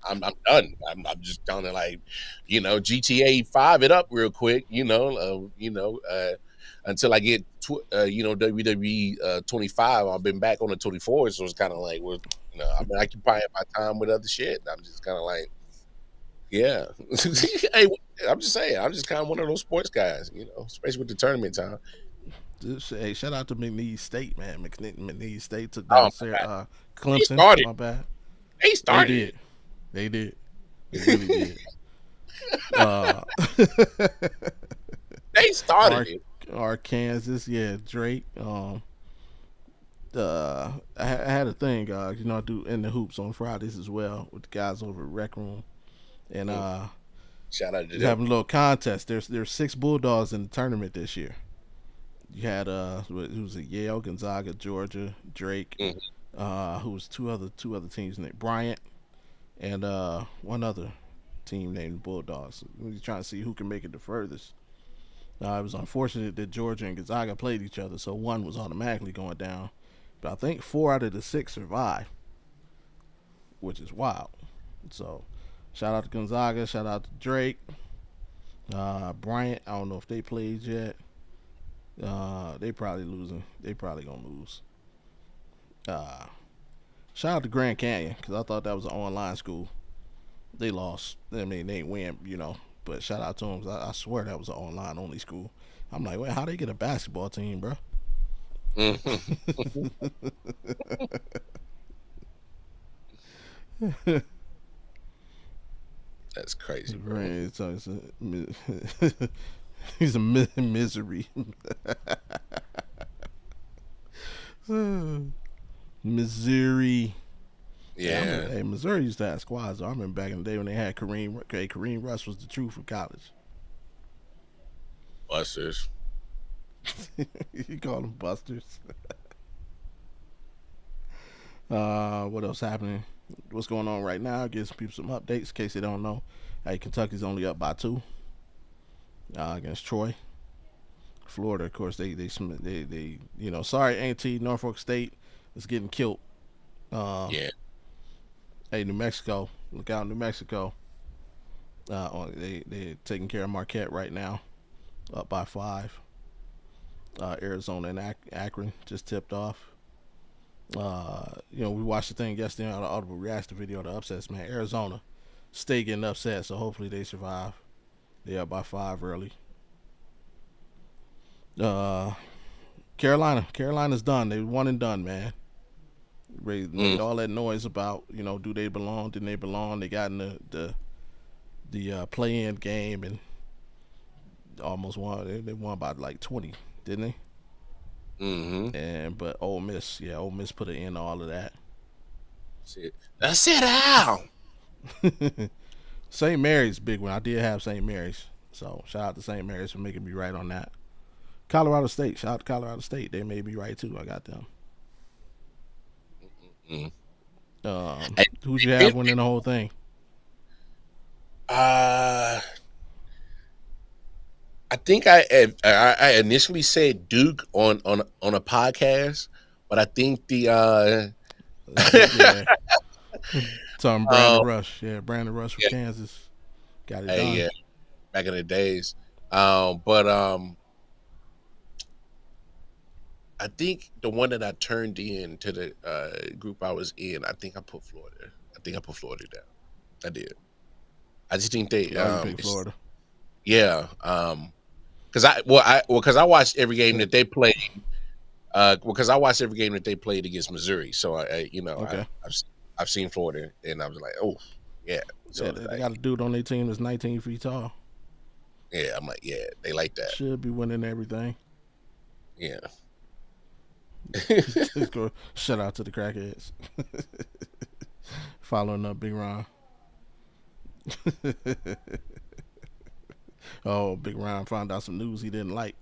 I'm done. I'm just done to GTA 5 it up real quick. Until I get WWE 25, I've been back on the 24, so it's kind of like, I've been occupying my time with other shit. I'm just kind of like, yeah. Hey, I'm just saying, I'm just kind of one of those sports guys, especially with the tournament time. Hey, shout out to McNeese State, man. McNeese State took down Clemson. My bad. They started. They did. They really did. They started Arkansas, yeah, Drake. I had a thing, I do in the hoops on Fridays as well with the guys over at Rec Room, and shout out to them. Having a little contest. There's 6 Bulldogs in the tournament this year. You had who was it? Yale, Gonzaga, Georgia, Drake. Who was two other teams named Bryant, and one other team named Bulldogs. We're trying to see who can make it the furthest. It was unfortunate that Georgia and Gonzaga played each other, so one was automatically going down. But I think 4 out of the 6 survived, which is wild. So, shout out to Gonzaga, shout out to Drake. Bryant, I don't know if they played yet. They probably losing. They probably gonna lose. Shout out to Grand Canyon because I thought that was an online school. They lost. I mean, they ain't win, But shout out to them. I swear that was an online only school. I'm like, wait, how they get a basketball team, bro? That's crazy, bro. He's a misery. Missouri. Yeah. Hey, Missouri used to have squads. I remember back in the day when they had Kareem. Kareem Rush was the truth of college. Busters. You call them busters. What else happening? What's going on right now? Give some people some updates in case they don't know. Hey, Kentucky's only up by 2 against Troy. Florida, of course, they sorry, A&T, Norfolk State is getting killed. Yeah. Hey, New Mexico, look out, New Mexico. They're taking care of Marquette right now, up by 5. Arizona and Akron just tipped off. We watched the thing yesterday on the Audible reaction video of the upsets, man. Arizona stay getting upset, so hopefully they survive. They're up by 5 early. Carolina's done. They one and done, man. Made all that noise about, do they belong? Didn't they belong? They got in the play-in game and almost won. They won by like 20, didn't they? But Ole Miss put an end to all of that. Sit down. St. Mary's big one. I did have St. Mary's, so shout out to St. Mary's for making me right on that. Colorado State, shout out to Colorado State. They made me right too. I got them. Who'd you have winning the whole thing? I think I initially said Duke on a podcast, but I think the Brandon Rush. Yeah, Brandon Rush from Kansas. Got it done. Yeah, back in the days. But I think the one that I turned in to the group I was in, I think I put Florida. Down. I did. I just think they picked Florida. Yeah. Because I watched every game that they played. Because I watched every game that they played against Missouri, so I've seen Florida, and I was like, oh yeah. So they got a dude on their team that's 19 feet tall. Yeah, I'm like, yeah, they like that. Should be winning everything. Yeah. Let's go. Shout out to the crackheads. Following up Big Ron. Oh, Big Ron found out some news he didn't like.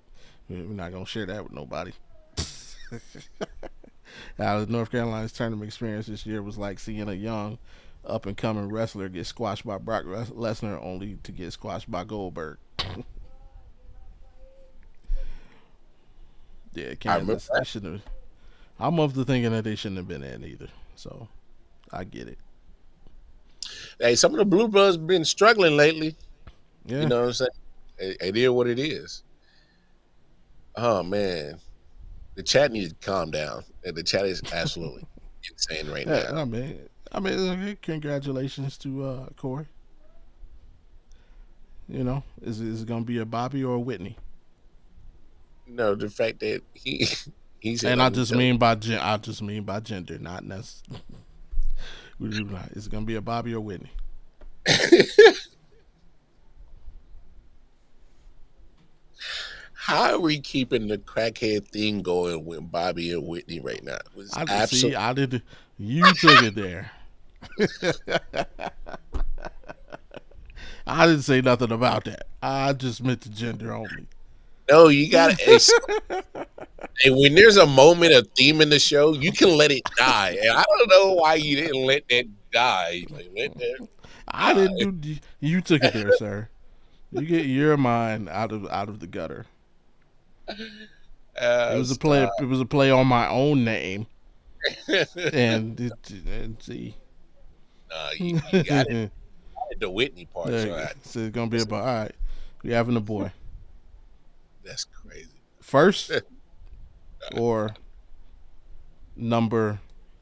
We're not gonna share that with nobody. North Carolina's tournament experience this year was like seeing a young, up-and-coming wrestler get squashed by Brock Lesnar, only to get squashed by Goldberg. Yeah, Kansas. They shouldn't have. I'm of the thinking that they shouldn't have been in either. So, I get it. Hey, some of the Blue Bloods been struggling lately. Yeah. You know what I'm saying? It is what it is. Oh man, the chat needs to calm down. The chat is absolutely insane right now. I mean, congratulations to Corey. Is it going to be a Bobby or a Whitney? No, the fact that he's and I just mean by gender, not necessarily. Is it going to be a Bobby or Whitney? How are we keeping the crackhead thing going with Bobby and Whitney right now? You took it there. I didn't say nothing about that. I just meant the gender only. No, you got to. And when there's a moment, a theme in the show, you can let it die. And I don't know why you didn't let that die. Like, let that I didn't do. You took it there, sir. You get your mind out of the gutter. It was a play. It was a play on my own name. and see. You got it. The Whitney part. So it's gonna be about all right. We having a boy. That's crazy. First or number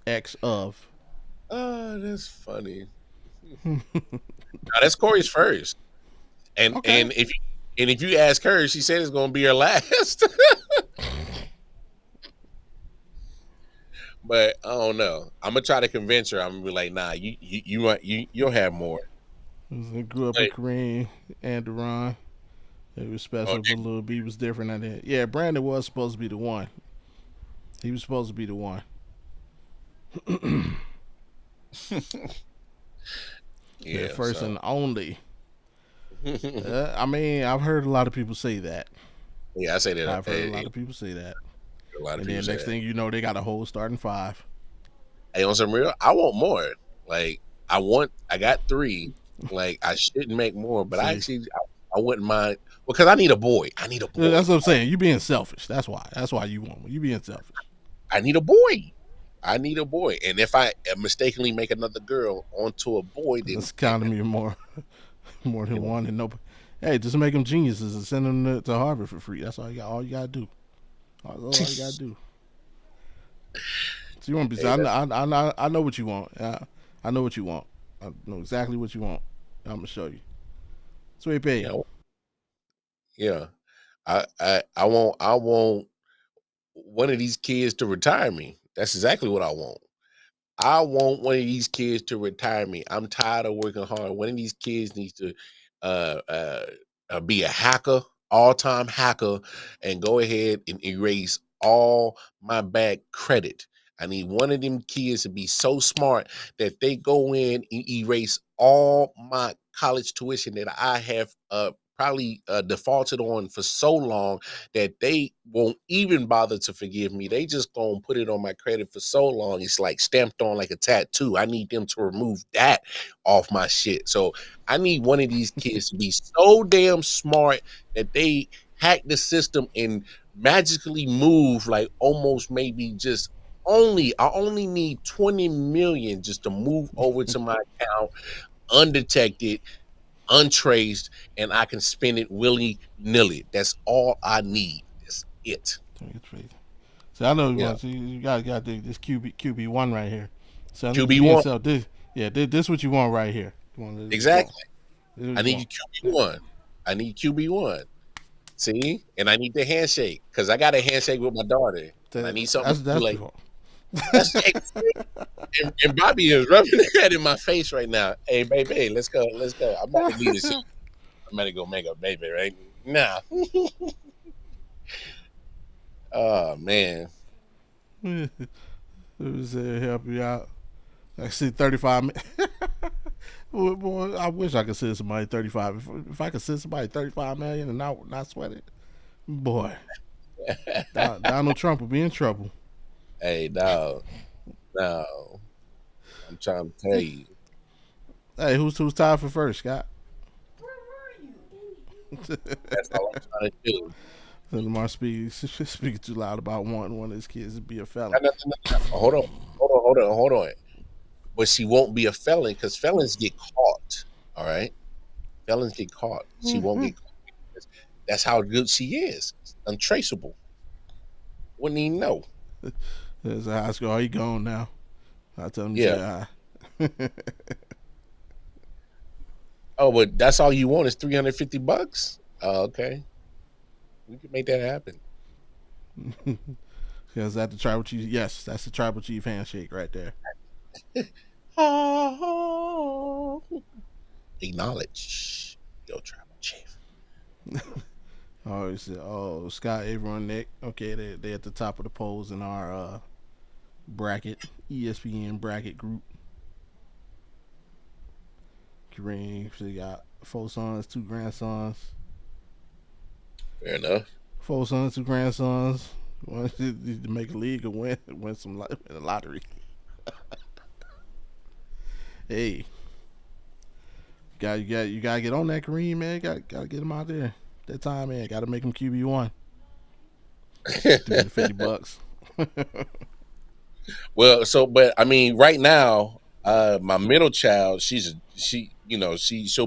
X of. Oh, that's funny. No, that's Corey's first. And if you ask her, she said it's gonna be her last. But I don't know. I'm gonna try to convince her. I'm gonna be like, nah, you'll have more. I grew up with Kareem and Duran. It was special, but Lil B was different than that. Yeah, Brandon was supposed to be the one. He was supposed to be the one. Yeah, first and only. I mean, I've heard a lot of people say that. Yeah, I say that. I've heard a lot of people say that. And then next thing you know, they got a whole starting five. Hey, on some real, I want more. Like, I got 3. Like, I shouldn't make more, but I wouldn't mind. Because I need a boy. That's what I'm saying. You being selfish. That's why. That's why you want one. You being selfish. I need a boy. And if I mistakenly make another girl onto a boy, then it's counting me more than one. And nobody. Hey, just make them geniuses and send them to Harvard for free. That's all you got. All you gotta do. That's all you gotta do. So you want to be? I know what you want. I know what you want. I know exactly what you want. I'm gonna show you. Sweet pay. Yeah. I want one of these kids to retire me. That's exactly what I want. I want one of these kids to retire me. I'm tired of working hard. One of these kids needs to uh, uh, be a hacker, all-time hacker, and go ahead and erase all my bad credit. I need one of them kids to be so smart that they go in and erase all my college tuition that I have probably defaulted on for so long that they won't even bother to forgive me. They just gonna put it on my credit for so long. It's like stamped on like a tattoo. I need them to remove that off my shit. So I need one of these kids to be so damn smart that they hack the system and magically move like almost maybe just I only need 20 million just to move over to my account undetected, untraced, and I can spend it willy-nilly. That's all I need. That's it. So I know you Yeah. want. So you got this QB1 right here. So QB1. So this what you want right here. You want Exactly. this I need you QB1. I need QB1. See? And I need the handshake because I got a handshake with my daughter. And I need something to do like that's and Bobby is rubbing that in my face right now. Hey, baby, let's go. I'm about to leave this shit. I'm about to go make a baby right now. Oh man. It was help you out. I see 35. Boy, I wish I could send somebody 35. If I could send somebody 35 million and not sweat it, boy, Donald Trump would be in trouble. Hey, dog. No, I'm trying to tell you. Hey, who's tied for first, Scott? That's all I'm trying to do. Lamar speaking too loud about wanting one of his kids to be a felon. No. Hold on. But she won't be a felon because felons get caught. All right, felons get caught. She won't get caught. That's how good she is. Untraceable. Wouldn't even know. There's a high school. Oh, he gone now. I tell him, yeah. Oh, but that's all you want is $350? Oh, okay. We can make that happen. Is that the tribal chief? Yes, that's the tribal chief handshake right there. Acknowledge your tribal chief. Oh, he said, "Oh, Scott, everyone, Nick. Okay, they at the top of the polls in our bracket, ESPN bracket group. Kareem, so you got 4 sons, 2 grandsons. Fair enough. 4 sons, 2 grandsons. One to make a league or win some in the lottery. Hey, you gotta get on that Kareem, man. Gotta get him out there. That time, man. Gotta make him QB1. $50. Well, but I mean, right now, my middle child, she'll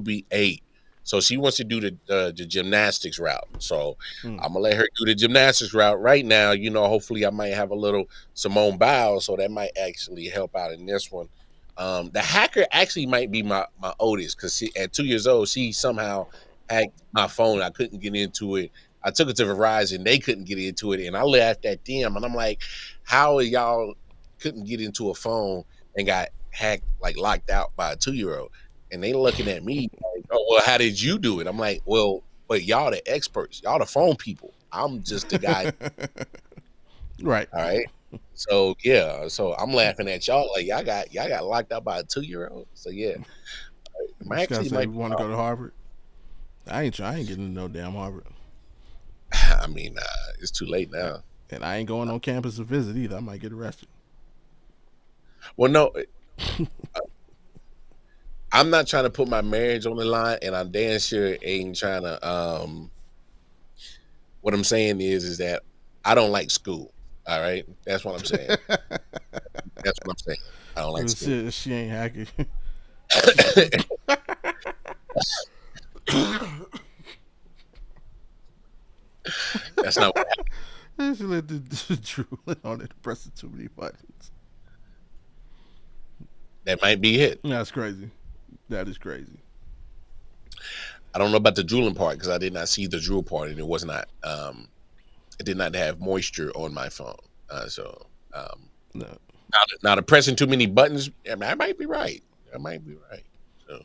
be 8. So she wants to do the gymnastics route. So I'm gonna let her do the gymnastics route right now. Hopefully I might have a little Simone Biles, so that might actually help out in this one. The hacker actually might be my oldest because at 2 years old, she somehow hacked my phone. I couldn't get into it. I took it to Verizon. They couldn't get into it. And I laughed at them. And I'm like, how y'all couldn't get into a phone and got hacked, like locked out by a 2-year-old? And they looking at me like, oh, well, how did you do it? I'm like, well, but y'all the experts. Y'all the phone people. I'm just the guy. Right. All right. So, yeah. So I'm laughing at y'all like y'all got locked out by a 2-year-old. So, yeah. I actually might want to go to Harvard. I ain't getting to no damn Harvard. I mean, it's too late now. And I ain't going on campus to visit either. I might get arrested. Well, no. I'm not trying to put my marriage on the line, and I'm damn sure ain't trying to. What I'm saying is that I don't like school. All right, that's what I'm saying. That's what I'm saying. I don't like school. She ain't hacking. That's not what happened. She let the drooling on it, pressing too many buttons. That might be it. That's crazy. That is crazy. I don't know about the drooling part because I did not see the drool part, and it was not. It did not have moisture on my phone. No. Now the pressing too many buttons, I might be right. I might be right. So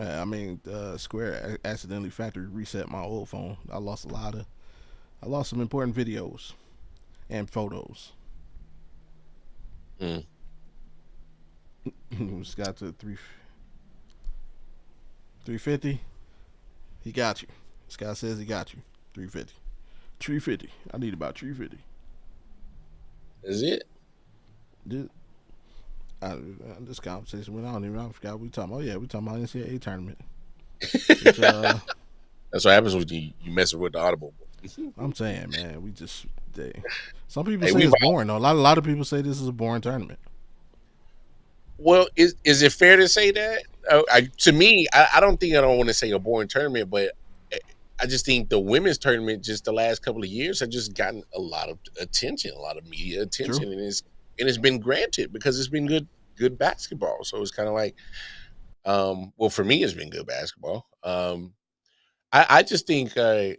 I mean, Square accidentally factory reset my old phone. I lost some important videos and photos. mm. Just got to 350. He got you. This guy says he got you. 350. 350. I need about 350. Is it? This conversation went on. I forgot what we talking about. Oh yeah, we talking about NCAA tournament. Which, That's what happens when you messing with the Audible. I'm saying, man, some people Hey, say it's boring though. A lot of people say this is a boring tournament. Well, is it fair to say that? To me, I don't think I don't want to say a boring tournament, but I just think the women's tournament just the last couple of years have just gotten a lot of attention, a lot of media attention, True. and it's been granted because it's been good basketball. So it's kind of like, well, for me, it's been good basketball. I just think for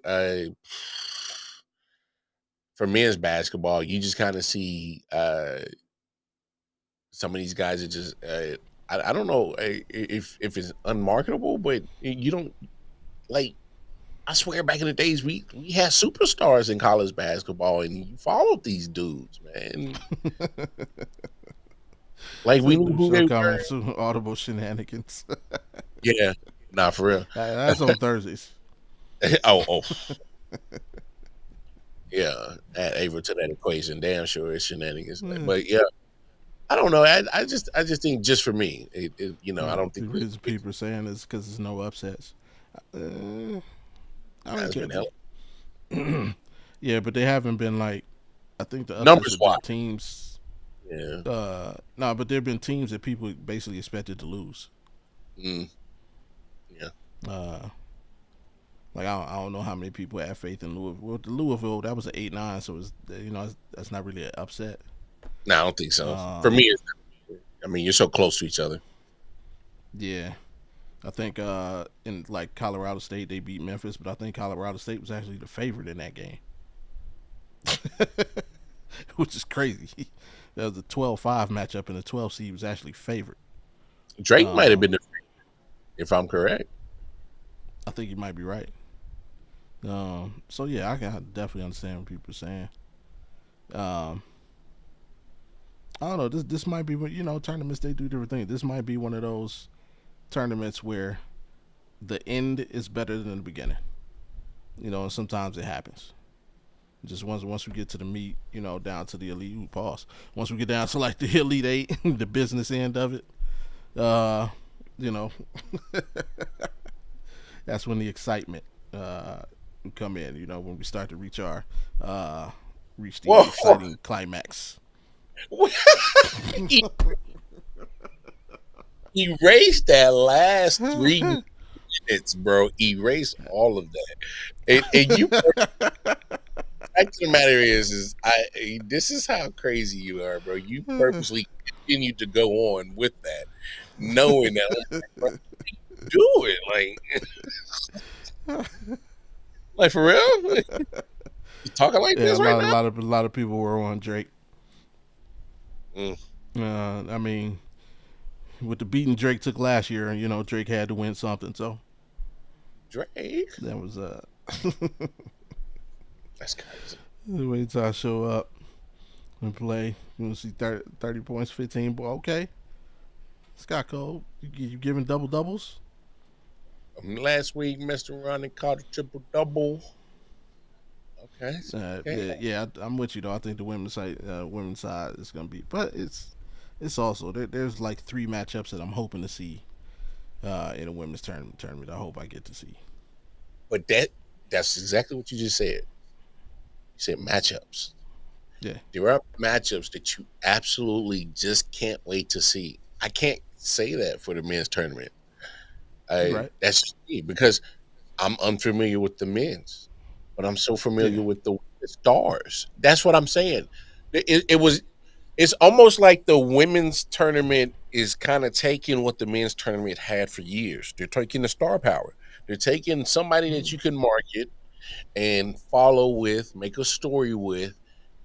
men's basketball, you just kind of see some of these guys are just I don't know if it's unmarketable, but you don't like. I swear, back in the days, we had superstars in college basketball, and you followed these dudes, man. Like we knew who they were. To Audible shenanigans. Yeah, nah, for real. That's on Thursdays. oh, yeah. Add Ava to that equation. Damn sure it's shenanigans. But yeah, I don't know. I just think just for me, I don't think the reason people are saying is because there's no upsets. I don't care. Yeah, but they haven't been like. I think the numbers wise teams. Yeah. No, but there have been teams that people basically expected to lose. Yeah. Like I don't know how many people have faith in Louisville. Well, the Louisville, that was an 8-9, so that's not really an upset. No, I don't think so. For me, you're so close to each other. Yeah. I think in like Colorado State they beat Memphis, but I think Colorado State was actually the favorite in that game. Which is crazy. That was a 12-5 matchup, and the 12 seed was actually favored. Drake might have been the favorite, if I'm correct. I think you might be right. So yeah, I can definitely understand what people are saying. I don't know. This might be, tournaments, they do different things. This might be one of those tournaments where the end is better than the beginning. And sometimes it happens. Just once we get to the meat, down to the elite pause. Once we get down to like the Elite Eight, the business end of it, that's when the excitement come in. When we start to reach the exciting climax. Erase that last 3 minutes, bro. Erase all of that. And you. Fact of the matter is this is how crazy you are, bro. You purposely continue to go on with that, knowing that do it like for real. You talking like this right now? A lot of people were on Drake. I mean, with the beating Drake took last year, Drake had to win something. So Drake, that was that's crazy. Wait till I show up and play. You want to see 30 points, 15 ball. Okay. Scott Cole, you giving double doubles? Last week, Mr. Ronnie caught a triple double. Okay. Yeah, I'm with you though. I think the women's side is gonna be, but it's also there's like 3 matchups that I'm hoping to see in a women's tournament. I hope I get to see. But that's exactly what you just said. You said matchups. Yeah. There are matchups that you absolutely just can't wait to see. I can't say that for the men's tournament. Right. That's me because I'm unfamiliar with the men's, but I'm so familiar with the stars. That's what I'm saying. It's almost like the women's tournament is kind of taking what the men's tournament had for years. They're taking the star power. They're taking somebody that you can market and follow with, make a story with,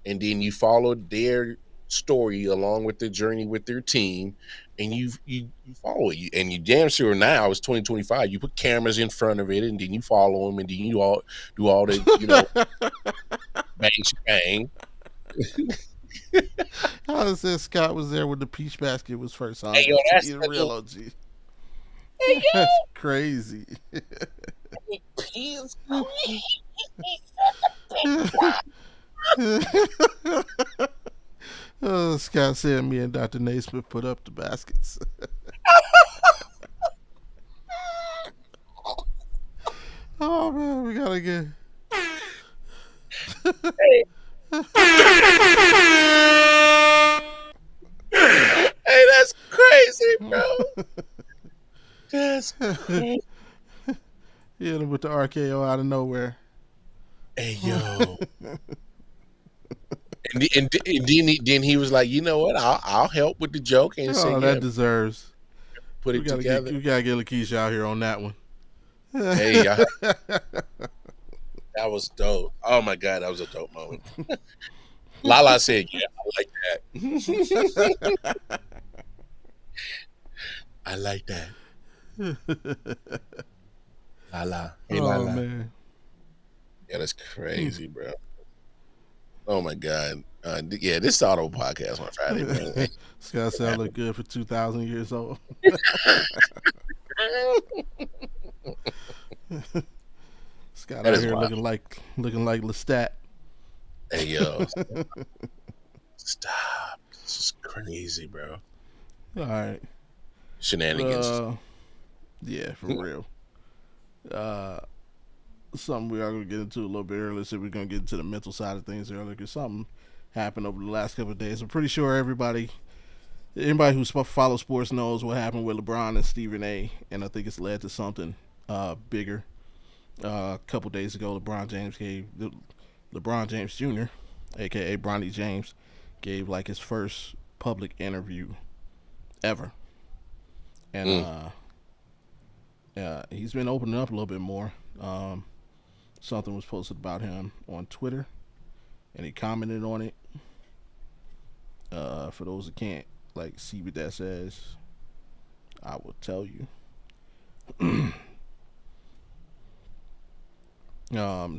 and then you follow their story along with the journey with their team, and you follow it. And you damn sure now it's 2025. You put cameras in front of it, and then you follow them, and then you all do all the bang bang. How does this Scott was there when the peach basket was first on? Hey, yo, that's He's a the real little- OG. Hey, That's crazy. Please. Scott said me and Dr. Naismith put up the baskets. Oh man, we gotta get. Hey, that's crazy, bro. That's crazy. He hit him with the RKO out of nowhere. Hey, yo. and then he was like, you know what? I'll help with the joke and say, That deserves. put it together. We gotta get Lakeisha out here on that one. Hey, that was dope. Oh my God, that was a dope moment. Lala said, yeah, I like that. I like that. Lala. Hey, Lala. Man. Yeah, that's crazy, bro. Oh my God. Yeah, this is Auto Podcast on Friday, man. Scott said I look good for 2,000 years old. Scott That out is here wild. looking like Lestat. Hey, yo. Stop. This is crazy, bro. All right. Shenanigans. Yeah, for real. Something we are going to get into a little bit earlier. So we're going to get into the mental side of things earlier because something happened over the last couple of days. I'm pretty sure anybody who follows sports knows what happened with LeBron and Stephen A. And I think it's led to something bigger. A couple days ago, LeBron James Jr., a.k.a. Bronny James, gave like his first public interview ever. And he's been opening up a little bit more. Something was posted about him on Twitter, and he commented on it. For those that can't see what that says, I will tell you.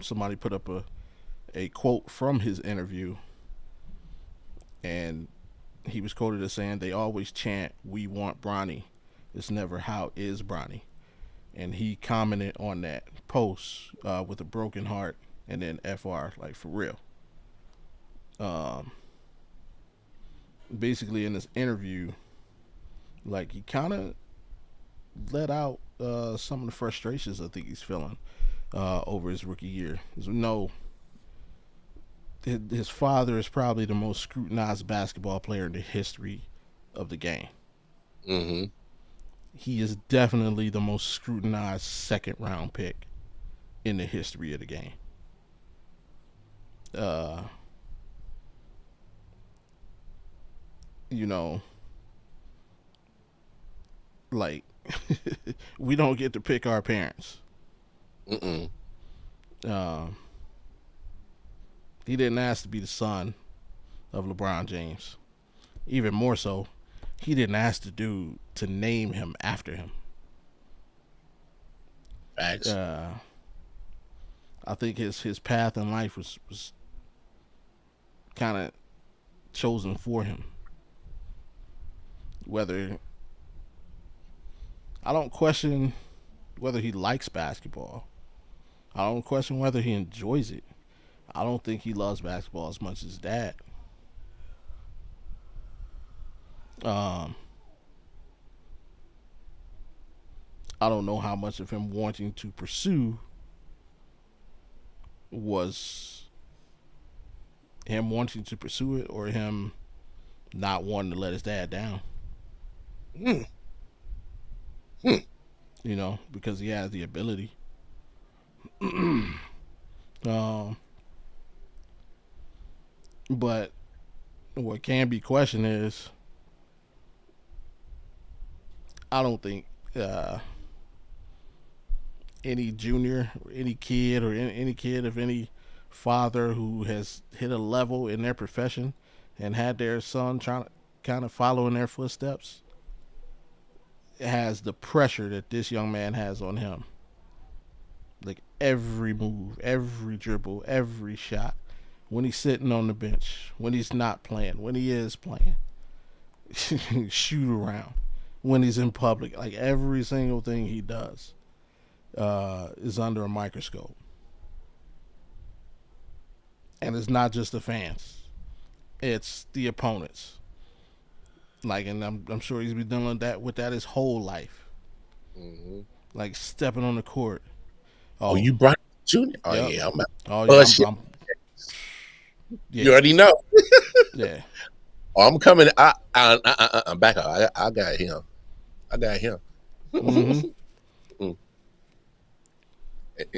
Somebody put up a quote from his interview, and he was quoted as saying, "They always chant, 'We want Bronny.' It's never, 'How is Bronny?'" And he commented on that post with a broken heart and then FR, like for real. Basically in this interview, like he kind of let out some of the frustrations I think he's feeling over his rookie year. His father is probably the most scrutinized basketball player in the history of the game. Mm-hmm. He is definitely the most scrutinized second round pick in the history of the game. We don't get to pick our parents. Mm-mm. He didn't ask to be the son of LeBron James. Even more so, he didn't ask the dude to name him after him. Facts. I think his path in life was kind of chosen for him. I don't question whether he likes basketball. I don't question whether he enjoys it. I don't think he loves basketball as much as his dad. I don't know how much of him wanting to pursue was him wanting to pursue it or him not wanting to let his dad down. Because he has the ability. But what can be questioned is, I don't think any junior or any kid or any kid of any father who has hit a level in their profession and had their son trying to kind of follow in their footsteps, has the pressure that this young man has on him. Like every move, every dribble, every shot. When he's sitting on the bench, when he's not playing, when he is playing, shoot around. When he's in public, like every single thing he does is under a microscope. And it's not just the fans; it's the opponents. Like, and I'm sure he's been dealing with that his whole life. Mm-hmm. Like stepping on the court. Oh, you brought Junior? Oh yep. yeah, Oh yeah, yeah. You already know. Yeah. Oh, I'm coming. I'm back up. I got him. I got him. Mm-hmm.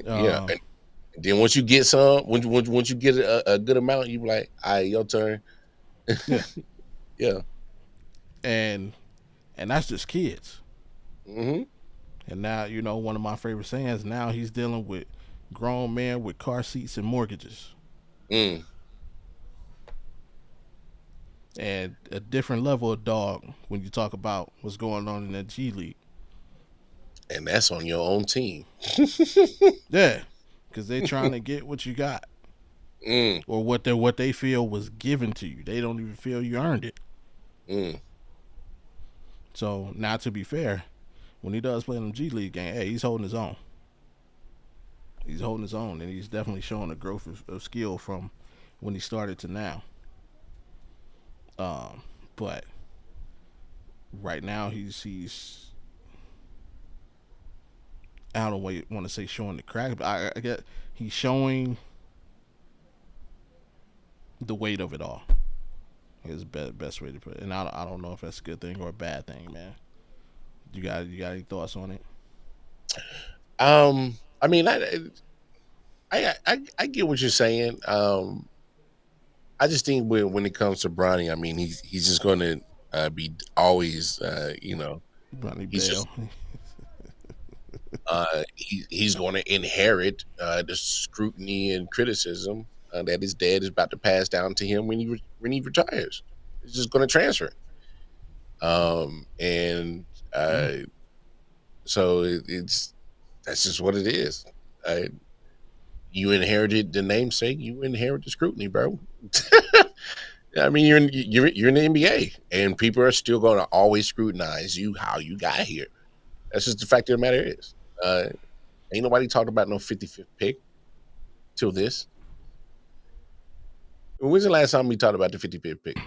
Yeah. And then once you get some, once you get a good amount, you be like, all right, your turn. Yeah. Yeah. And that's just kids. Mm-hmm. And now, one of my favorite sayings, now he's dealing with grown men with car seats and mortgages. Mm. And a different level of dog when you talk about what's going on in the G League. And that's on your own team. Yeah. Because they're trying to get what you got. Or what they feel was given to you. They don't even feel you earned it. So, now to be fair, when he does play in the G League game, hey, he's holding his own. He's holding his own, and he's definitely showing a growth of skill from when he started to now. But right now he's I don't want to say showing the crack, but I get he's showing the weight of it all. Is the best way to put it, and I don't know if that's a good thing or a bad thing, man. You got any thoughts on it? I mean, I get what you're saying. I just think when it comes to Bronny, I mean, he's just going to be always, Bronny he's Bell. Just he's going to inherit the scrutiny and criticism that his dad is about to pass down to him when he retires. It's just going to transfer. So that's just what it is. You inherited the namesake. You inherit the scrutiny, bro. I mean, you're in the NBA, and people are still going to always scrutinize you how you got here. That's just the fact of the matter is. Ain't nobody talked about no 55th pick till this. When's the last time we talked about the 55th pick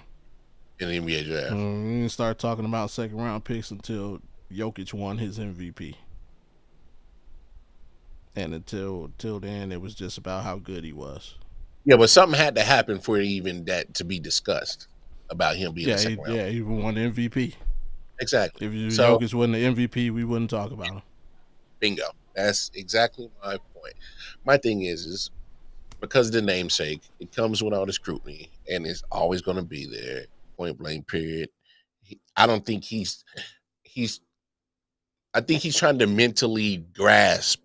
in the NBA draft? We didn't start talking about second round picks until Jokic won his MVP. And until then, it was just about how good he was. Yeah, but something had to happen for even that to be discussed about him being a second round. Yeah, he won the MVP. Exactly. If Jokic wasn't the MVP, we wouldn't talk about him. Bingo. That's exactly my point. My thing is because of the namesake, it comes with all the scrutiny, and it's always going to be there. Point blank. Period. I don't think I think he's trying to mentally grasp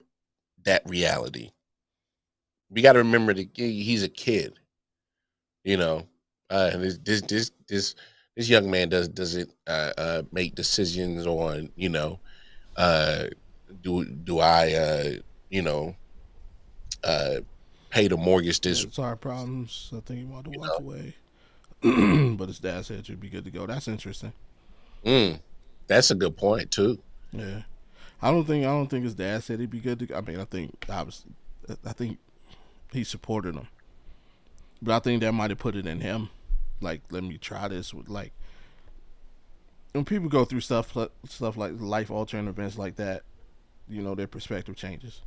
that reality. We got to remember that he's a kid, and this young man doesn't make decisions on, do I pay the mortgage this. It's our problems. I think he wanted to walk away. But his dad said you'd be good to go. That's interesting. That's a good point too. Yeah. I don't think his dad said he'd be good to go. I mean, I think he supported him. But I think that might have put it in him. Like, let me try this with, like, when people go through stuff like life altering events like that, their perspective changes.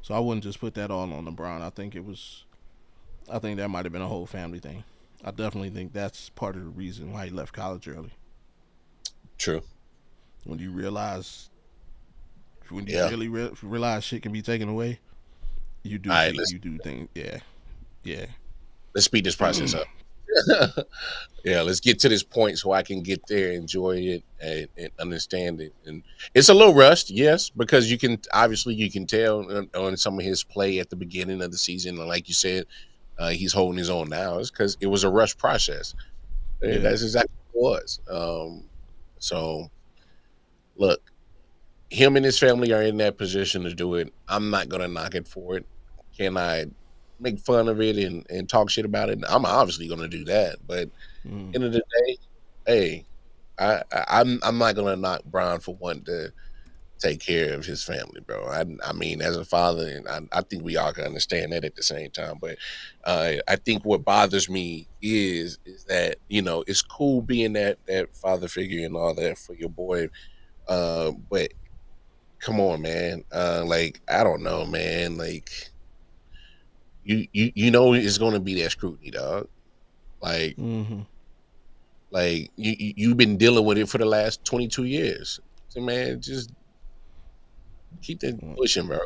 So I wouldn't just put that all on LeBron. I think that might have been a whole family thing. I definitely think that's part of the reason why he left college early. True. When you really realize shit can be taken away, you do things. Yeah. Let's speed this process up. Yeah, let's get to this point so I can get there, enjoy it, and understand it. And it's a little rushed, yes, because you can tell on some of his play at the beginning of the season, and like you said, he's holding his own now. It's because it was a rush process. And that's exactly what it was. So look, him and his family are in that position to do it. I'm not gonna knock it for it. Can I make fun of it and talk shit about it? I'm obviously gonna do that. But end of the day, hey, I'm not gonna knock Brian for wanting to take care of his family, bro. I mean, as a father, and I think we all can understand that at the same time. But I think what bothers me is that it's cool being that father figure and all that for your boy, but come on, man. Like I don't know, man. Like you know it's going to be that scrutiny, dog. Like you've been dealing with it for the last 22 years. So man, just keep that pushing, bro.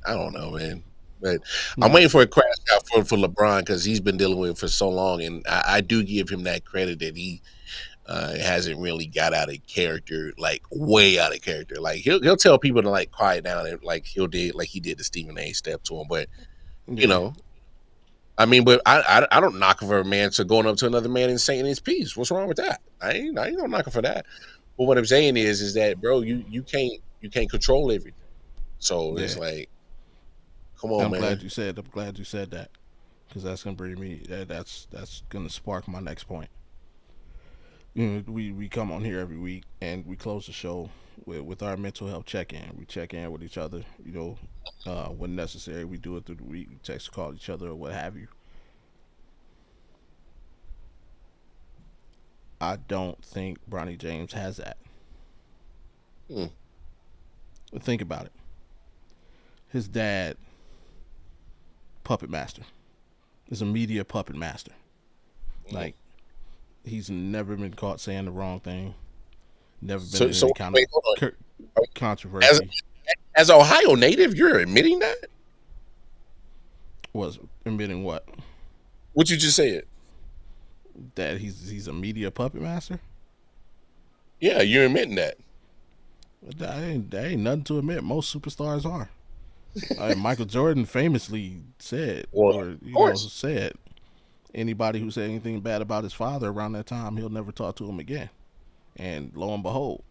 I don't know, man. But I'm waiting for a crash out for LeBron because he's been dealing with it for so long, and I do give him that credit that he hasn't really got out of character, like way out of character. Like he'll tell people to like quiet down, and like he did the Stephen A. step to him. But you know, I mean, but I don't knock for a man to going up to another man and saying his piece. What's wrong with that? I ain't gonna knock him for that. But what I'm saying is that bro, you can't control everything. So it's like, come on, I'm man. glad you said that because that's gonna bring me. That's gonna spark my next point. We come on here every week and we close the show with our mental health check-in. We check in with each other, when necessary. We do it through the week. We text, call each other, or what have you. I don't think Bronny James has that. Think about it. His dad, puppet master, is a media puppet master. Like, he's never been caught saying the wrong thing. Never been in any kind of controversy. As an Ohio native, you're admitting that? Was admitting what? What you just said? That he's a media puppet master? Yeah, you're admitting that. That ain't nothing to admit. Most superstars are. Michael Jordan famously said, said, anybody who said anything bad about his father around that time, he'll never talk to him again. And lo and behold,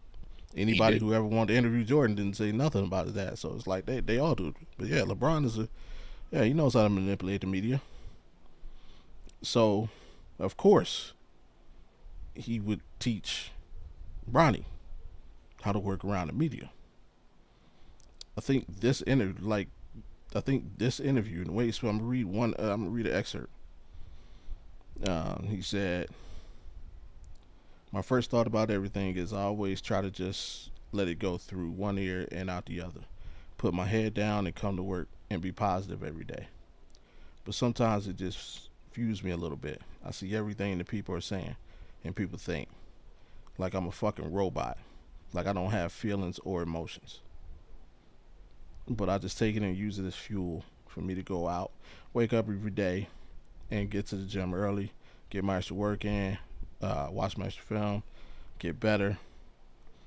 anybody who ever wanted to interview Jordan didn't say nothing about his dad. So it's like they all do. But yeah, LeBron he knows how to manipulate the media. So, of course, he would teach Bronny how to work around the media. I think this interview, and the way so I'm gonna read an excerpt. He said, "My first thought about everything is I always try to just let it go through one ear and out the other. Put my head down and come to work and be positive every day. But sometimes it just fuels me a little bit. I see everything that people are saying, and people think like I'm a fucking robot, like I don't have feelings or emotions. But I just take it and use it as fuel for me to go out, wake up every day, and get to the gym early, get my extra work in, watch my extra film, get better.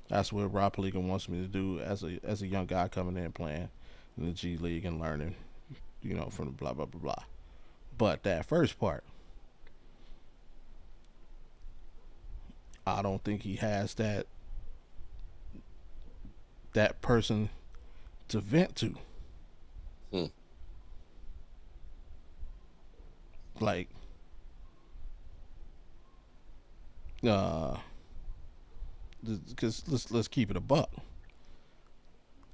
That's what Rob Pelinka wants me to do as a young guy coming in playing in the G League and learning, from the blah, blah, blah, blah. But that first part, I don't think he has that person to vent to. Like, because let's keep it a buck.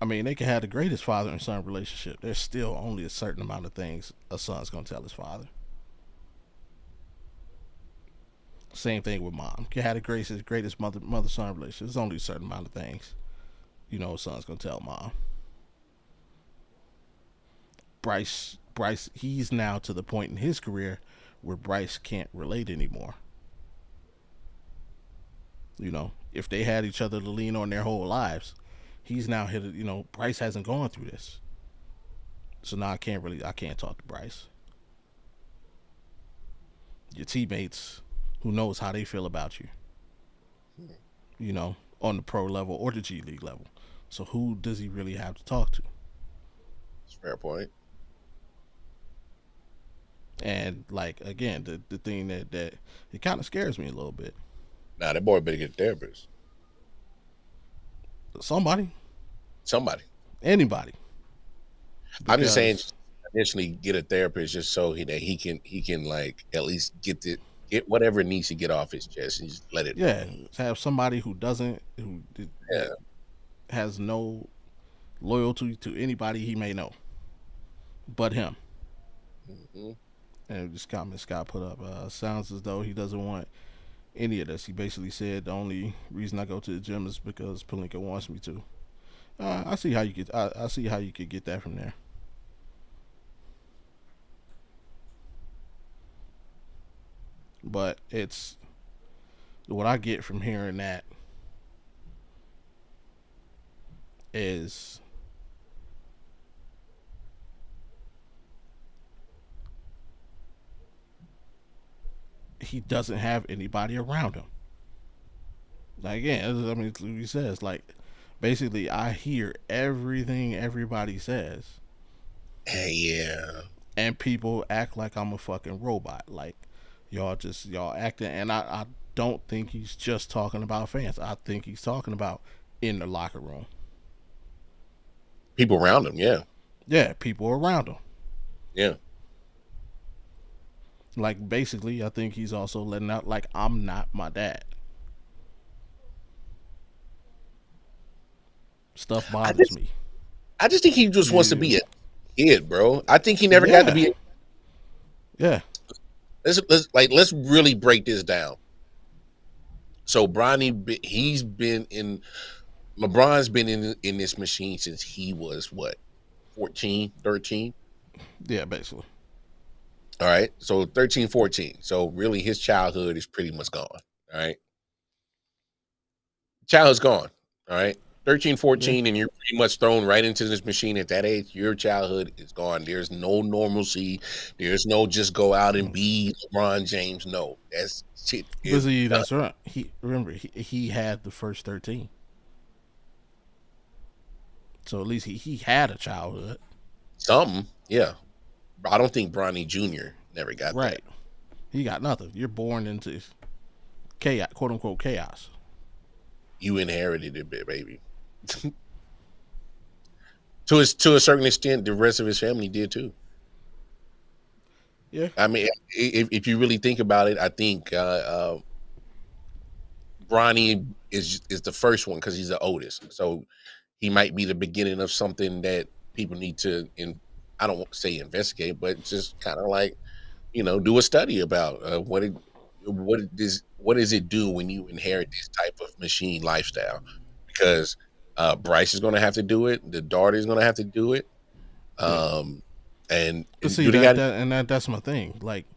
I mean, they can have the greatest father and son relationship. There's still only a certain amount of things a son's gonna tell his father. Same thing with mom. Can have the greatest mother son relationship. There's only a certain amount of things, a son's gonna tell mom. Bryce, he's now to the point in his career where Bryce can't relate anymore. If they had each other to lean on their whole lives, he's now hit it. Bryce hasn't gone through this. So now I can't talk to Bryce. Your teammates, who knows how they feel about you, on the pro level or the G League level. So who does he really have to talk to? That's a fair point. And like again, the thing that it kind of scares me a little bit. Nah, that boy better get a therapist. Somebody, Anybody. I'm just saying, because initially get a therapist just so that he can like at least get whatever needs to get off his chest and just let it. yeah, to have somebody who Yeah. has no loyalty to anybody he may know, but him. Hmm. And this comment Scott put up sounds as though he doesn't want any of this. He basically said the only reason I go to the gym is because Palinka wants me to. I see how you could. I see how you could get that from there. But it's what I get from hearing that is he doesn't have anybody around him. Like again, I mean, he says like basically I hear everything everybody says, Hey, yeah. and people act like I'm a fucking robot. Like y'all acting, and I don't think he's just talking about fans. I think he's talking about in the locker room. People around him, yeah. Yeah, people around him. Yeah. Like basically, I think he's also letting out like I'm not my dad. Stuff bothers me. I just think he just wants to be a kid, bro. I think he never got to be. Yeah. Let's really break this down. So LeBron's been in this machine since he was what, 14, 13? Yeah, basically. All right. So 13, 14. So really his childhood is pretty much gone. All right. Childhood's gone. All right. 13, 14, and you're pretty much thrown right into this machine at that age. Your childhood is gone. There's no normalcy. There's no just go out and be LeBron James. No, that's shit. See, that's right. He had the first 13, so at least he had a childhood. Something, yeah. I don't think Bronny Jr. never got Right. that. He got nothing. You're born into chaos, quote unquote chaos. You inherited it, baby. To a certain extent, the rest of his family did too. Yeah. I mean, if you really think about it, I think Bronny is the first one because he's the oldest. So he might be the beginning of something that people need to, I don't want to say investigate, but just kind of like, do a study about what does it do when you inherit this type of machine lifestyle? Because Bryce is going to have to do it. The daughter is going to have to do it. And see that's my thing. Like,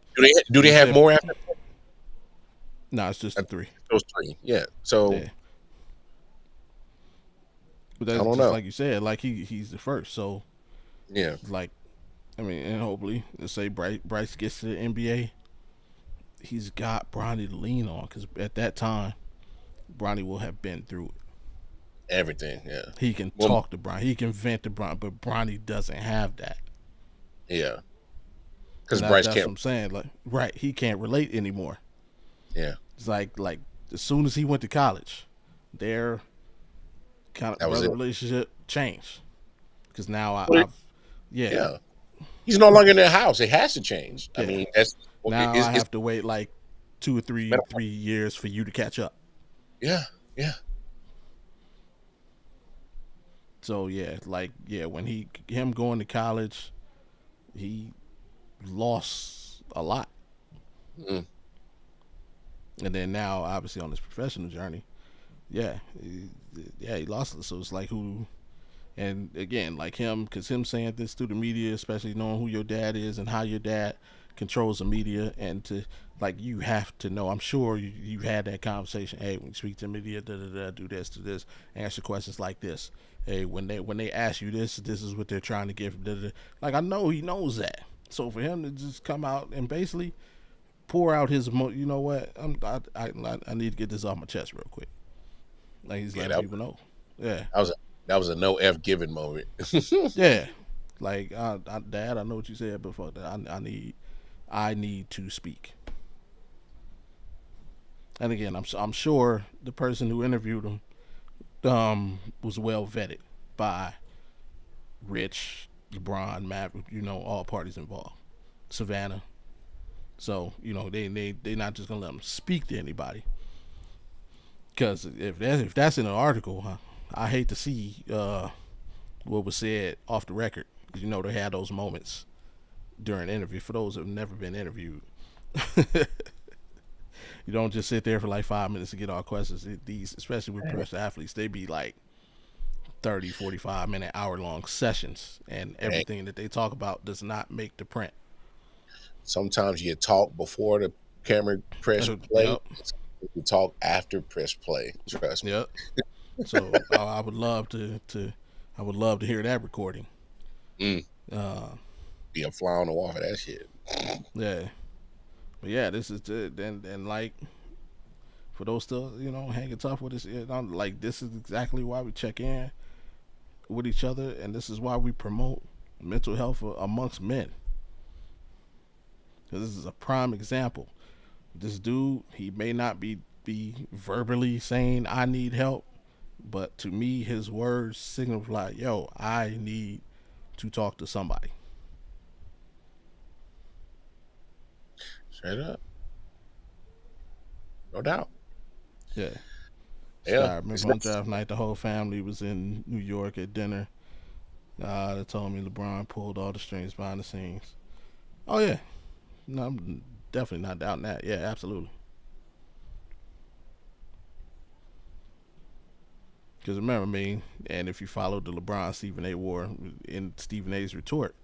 do they have more after? No, it's just the three. Those three, yeah. So, yeah. But that's I don't just know. like you said. Like he's the first. So yeah, like, I mean, and hopefully, let's say Bryce gets to the NBA, he's got Bronny to lean on because at that time, Bronny will have been through it. Everything, yeah. He can talk to Bronny. He can vent to Bronny, but Bronny doesn't have that. Yeah. Because Bryce that's can't. What I'm saying. Like, right, he can't relate anymore. Yeah. It's like as soon as he went to college, their kind of relationship changed. Because now yeah. He's no longer in their house. It has to change. Yeah. I mean, that's now I have to wait like 2 or 3 years for you to catch up. Yeah. Yeah. So when him going to college, he lost a lot. Mm. And then now, obviously, on his professional journey, he lost it. So it's like who, and again, like him, because him saying this through the media, especially knowing who your dad is and how your dad controls the media, and to like you have to know. I'm sure you had that conversation. Hey, when you speak to the media, do this, answer questions like this. Hey, when they ask you this is what they're trying to get. Like I know he knows that. So for him to just come out and basically pour out his, you know what? I need to get this off my chest real quick. Like he's letting people know. Yeah, that was a no F given moment. yeah, like Dad, I know what you said, but fuck that. I need I need to speak. And again, I'm sure the person who interviewed him was well vetted by Rich, LeBron, Matt, all parties involved, Savannah. So they not just gonna let him speak to anybody. Because if that's in an article, I hate to see what was said off the record. They had those moments during an interview. For those who have never been interviewed, you don't just sit there for like 5 minutes to get all questions. These, especially with professional athletes, they be like 30, 45-minute, hour-long sessions, and everything that they talk about does not make the print. Sometimes you talk before the camera press play. Yep. You talk after press play. Trust me. Yep. So I would love to hear that recording. Be a fly on the wall for that shit. Yeah. But yeah, this is it. And like, for those still, hanging tough with us, like, this is exactly why we check in with each other, and this is why we promote mental health amongst men. Because this is a prime example. This dude, he may not be verbally saying, I need help, but to me, his words signal like, yo, I need to talk to somebody. Straight up. No doubt. Yeah. Yeah. I remember on draft night, the whole family was in New York at dinner. They told me LeBron pulled all the strings behind the scenes. Oh, yeah. No, I'm definitely not doubting that. Yeah, absolutely. Because remember me, and if you followed the LeBron Stephen A. war in Stephen A's retort,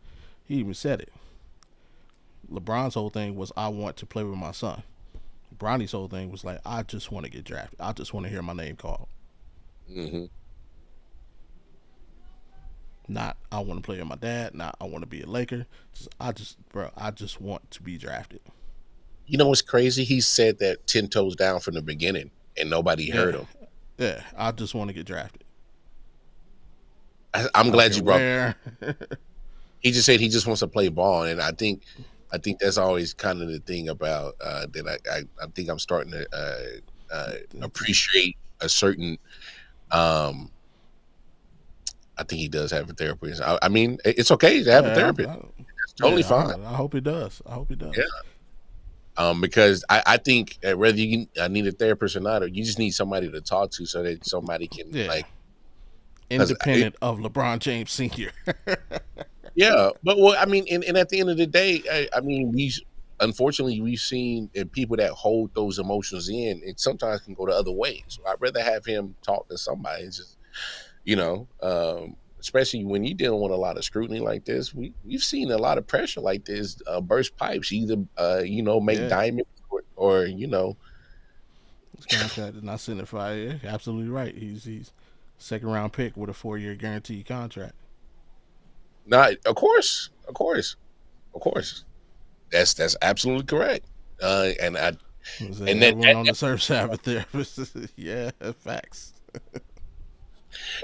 he even said it. LeBron's whole thing was, I want to play with my son. Bronny's whole thing was like, I just want to get drafted. I just want to hear my name called. Mm-hmm. Not, I want to play with my dad. Not, I want to be a Laker. I just want to be drafted. You know what's crazy? He said that 10 toes down from the beginning, and nobody heard him. Yeah, I just want to get drafted. I'm glad you brought. Where? He just said he just wants to play ball, and I think that's always kind of the thing about that. I think I'm starting to appreciate a certain. I think he does have a therapist. I mean, it's okay to have a therapist. It's totally fine. I hope he does. Yeah. Because I think whether you need a therapist or not, or you just need somebody to talk to so that somebody can like independent of LeBron James Sr. Yeah, but I mean, and at the end of the day, I mean, unfortunately we've seen people that hold those emotions in, it sometimes can go the other way. So I'd rather have him talk to somebody. It's just, especially when you're dealing with a lot of scrutiny like this. We've seen a lot of pressure like this burst pipes, either make diamonds or His contract is not signified. Yeah, absolutely right. He's second round pick with a 4-year guaranteed contract. Not, of course. That's absolutely correct. And everyone on the surface have a therapist. Yeah, facts.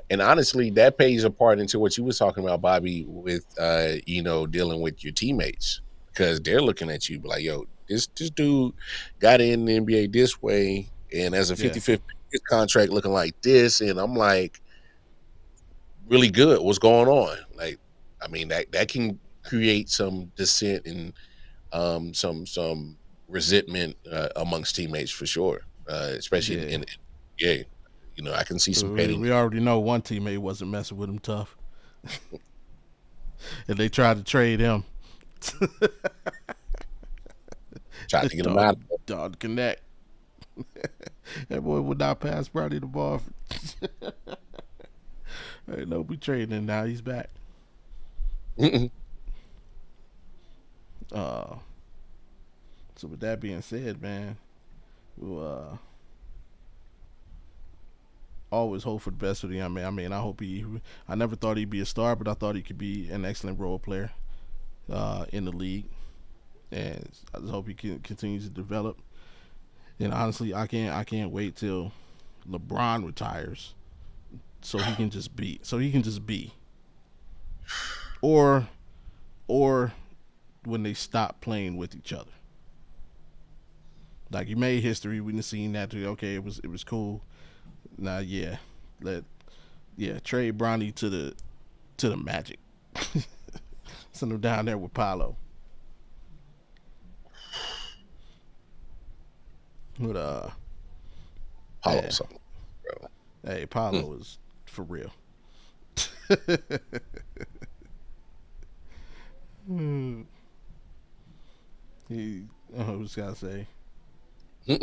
And honestly, that plays a part into what you was talking about, Bobby, with dealing with your teammates, because they're looking at you like, yo, this dude got in the NBA this way, and as a 55th contract looking like this, and I'm like, really good. What's going on? Like, I mean, that can create some dissent and some resentment amongst teammates for sure, especially in I can see some petty. We already know one teammate wasn't messing with him tough, and they tried to trade him. Tried to get him out. Dog connect. That boy would not pass Brownie the ball. Hey, no, we trading him now. He's back. So with that being said, man, we'll always hope for the best for the young man. I mean, I never thought he'd be a star, but I thought he could be an excellent role player in the league, and I just hope he continues to develop. And honestly, I can't wait till LeBron retires, so he can just be. Or when they stopped playing with each other. Like, you made history. We done seen that too. Okay, it was cool. Now, trade Bronny to the Magic. Send him down there with Paolo. With Paulo yeah. something, bro. Hey, Paolo is for real. I was gotta say. Are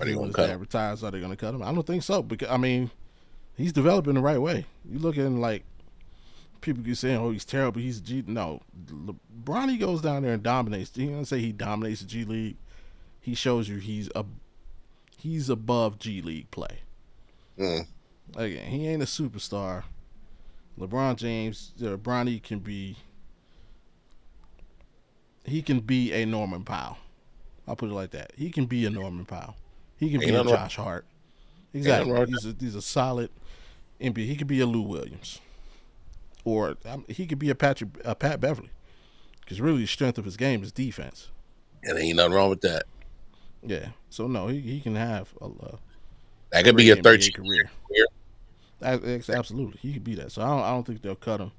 they gonna cut him? Retires? Are they gonna cut him? I don't think so, because I mean, he's developing the right way. You looking like people keep saying, "Oh, he's terrible. He's G." No, Bronny goes down there and dominates. You don't say he dominates the G League. He shows you he's above G League play. Again, he ain't a superstar. LeBron James, Bronny can be. He can be a Norman Powell. I'll put it like that. He can be a Norman Powell. He can be a Josh Hart. Exactly. He's a solid NBA. He could be a Lou Williams, or he could be a Pat Beverly. Because really, the strength of his game is defense. And ain't nothing wrong with that. Yeah. So no, he can have that could be a 13 career. Absolutely, he could be that. So I don't think they'll cut him.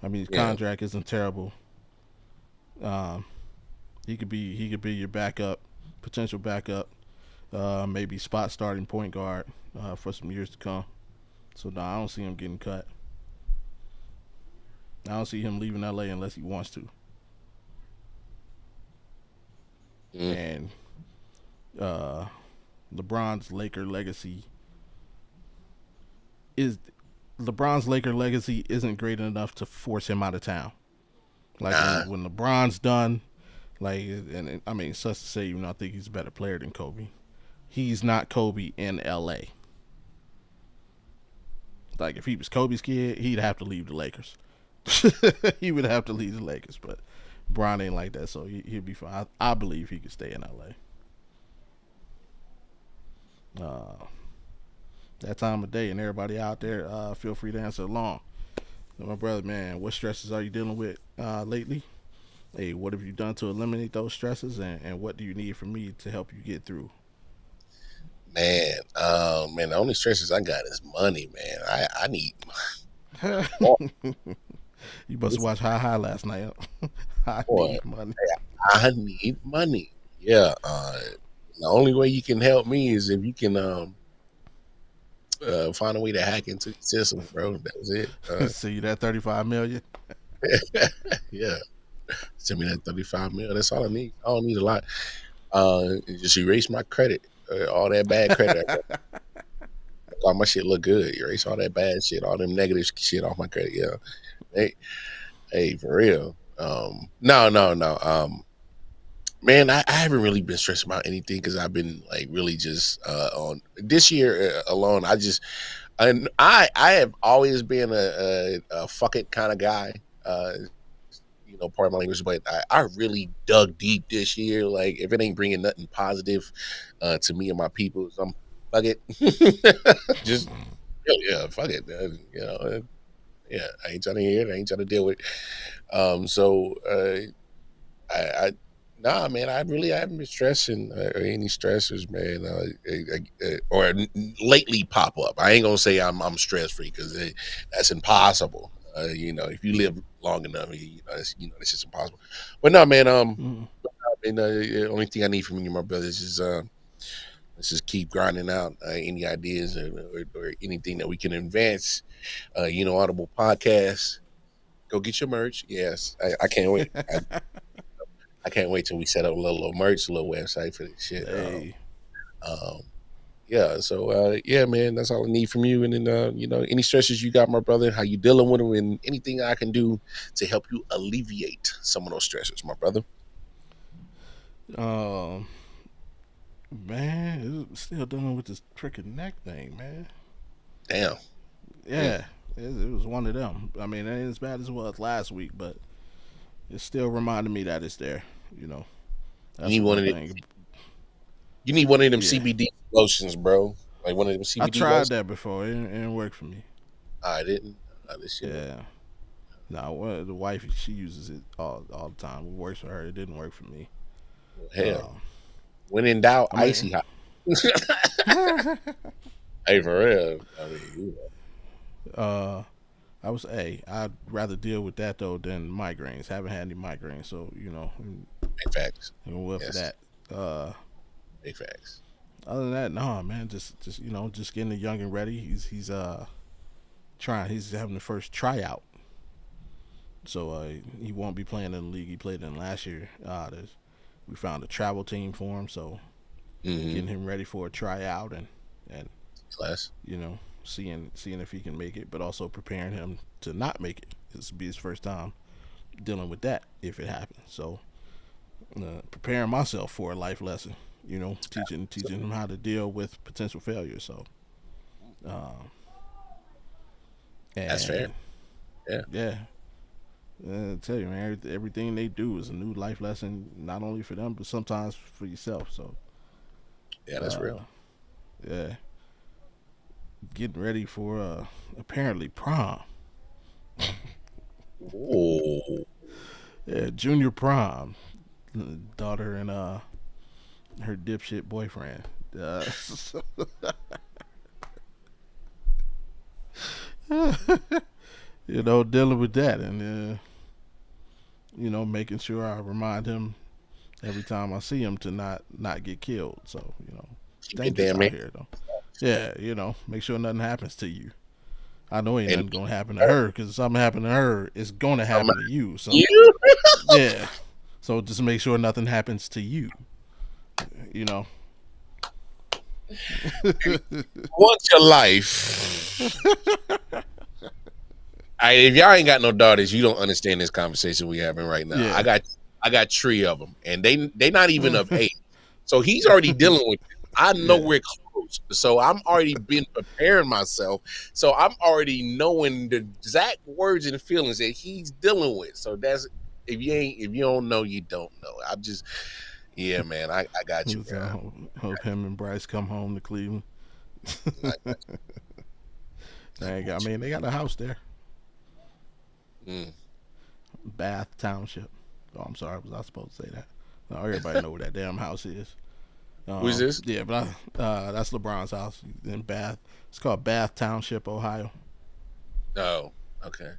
I mean, his contract isn't terrible. He could be your backup, potential backup, maybe spot starting point guard for some years to come. So no, I don't see him getting cut. I don't see him leaving LA unless he wants to. And LeBron's Laker legacy isn't great enough to force him out of town. Like when LeBron's done, like, and I mean, such to say, even though I think he's a better player than Kobe, he's not Kobe in LA. Like, if he was Kobe's kid, he'd have to leave the Lakers. He would have to leave the Lakers, but Bron ain't like that, so he'll be fine. I believe he could stay in LA. That time of day, and everybody out there, feel free to answer along. My brother, man, what stresses are you dealing with lately? Hey, what have you done to eliminate those stresses, and what do you need from me to help you get through? Man, the only stresses I got is money, man. I need You must watch High last night. I need money. I need money. Yeah. The only way you can help me is if you can find a way to hack into the system, bro. That's it. See that $35 million? Yeah. Send me that $35 million. That's all I need. I don't need a lot. Just erase my credit. All that bad credit I got. All my shit look good. Erase all that bad shit, all them negative shit off my credit. Yeah. Hey, for real. No. Man, I haven't really been stressed about anything because I've been like really just on this year alone. I have always been a fuck it kind of guy. Part of my language, but I really dug deep this year. Like, if it ain't bringing nothing positive to me and my people, I'm fuck it. Just fuck it. I ain't trying to hear it. I ain't trying to deal with it. Nah, man, I haven't been stressing or any stressors, man. Or lately pop up. I ain't gonna say I'm stress free because that's impossible. If you live long enough, it's just impossible. But no, man. The only thing I need from you, my brothers, is let's just keep grinding out any ideas or anything that we can advance. Audible podcast. Go get your merch. Yes, I can't wait. I can't wait till we set up a little merch, a little website for this shit. Hey. Yeah, so man, that's all I need from you. And then any stresses you got, my brother, how you dealing with them, and anything I can do to help you alleviate some of those stresses, my brother. Man, it's still dealing with this freaking neck thing, man. Damn. Yeah. It was one of them. I mean, it ain't as bad as it was last week, but it's still reminding me that it's there. That's you need one of them CBD lotions, bro. Like one of them CBD. I tried that before. It didn't work for me. I didn't. This shit. Yeah. No, the wife, she uses it all the time. It works for her. It didn't work for me. Hell, when in doubt, I icy mean, hot. Hey, for real. I mean, uh, I'd rather deal with that though than migraines. Haven't had any migraines, so big facts. I'm well for Yes, that. Uh, big facts. Other than that, nah, man, just just getting the young and ready. He's trying. He's having the first tryout, so he won't be playing in the league he played in last year. We found a travel team for him, so Mm-hmm. getting him ready for a tryout and Class. seeing if he can make it, but also preparing him to not make it. This will be his first time dealing with that if it happens. So preparing myself for a life lesson. Teaching him how to deal with potential failure. So, That's fair. and Yeah. yeah, I tell you, man, everything they do is a new life lesson, not only for them, but sometimes for yourself. So, Yeah, that's real. yeah, getting ready for apparently prom. Oh, Yeah, junior prom. Daughter and her dipshit boyfriend. Uh, dealing with that and making sure I remind him every time I see him to not get killed. So it's keep it dangerous damn out man. here though. Yeah, make sure nothing happens to you. I know ain't And nothing gonna happen to her because if something happened to her, it's gonna I'm happen to you. So you. yeah, so just make sure nothing happens to you. You know. Want your life. If y'all ain't got no daughters, you don't understand this conversation we having right now. Yeah. I got three of them, and they not even of age. So he's already dealing with it. I know Yeah. we're close. So I'm already been preparing myself. So I'm already knowing the exact words and feelings that he's dealing with. So that's if you don't know, you don't know. I'm just yeah, man. I got you, So man. hope him and Bryce come home to Cleveland. I got They got a house there, you. Bath Township. Oh, I'm sorry, was I supposed to say that? No, everybody know where that damn house is. Who's this? Yeah, but that's LeBron's house in Bath. It's called Bath Township, Ohio. Oh, okay.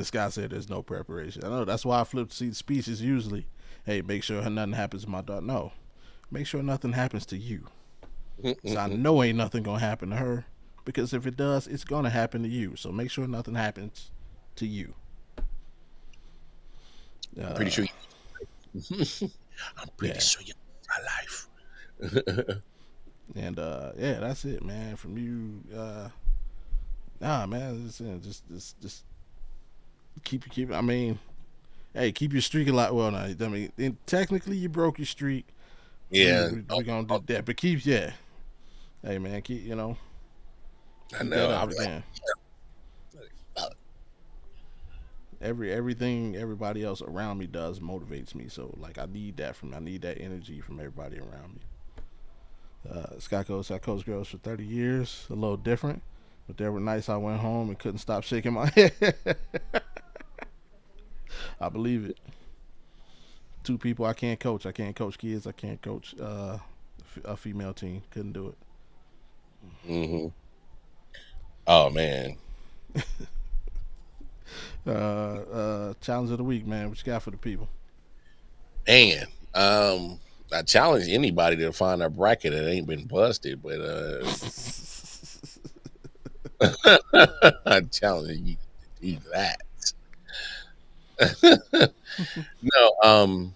Scott said there's no preparation. I know that's why I flip to see the speeches usually. Hey, make sure nothing happens to my daughter. No, make sure nothing happens to you. So I know ain't nothing gonna happen to her because if it does, it's gonna happen to you. So make sure nothing happens to you. I'm pretty sure. I'm pretty Yeah. sure you my life. And yeah, that's it, man. From you, nah, man, just keep. I mean, hey, keep your streak alive. Well, no, I mean, technically you broke your streak. Yeah, We're gonna do that, but keep, yeah. Hey, man, keep, I keep know. that I'm out like, there. Everything everybody else around me does motivates me. So like I need that energy from everybody around me. Scott coached girls for 30 years, a little different, but there were nights I went home and couldn't stop shaking my head. I believe it. Two people I can't coach. I can't coach kids. I can't coach a female team. Couldn't do it. mm-hmm. Oh man, Challenge of the week, man. What you got for the people? man. I challenge anybody to find a bracket that ain't been busted, but I challenge you to do that. No,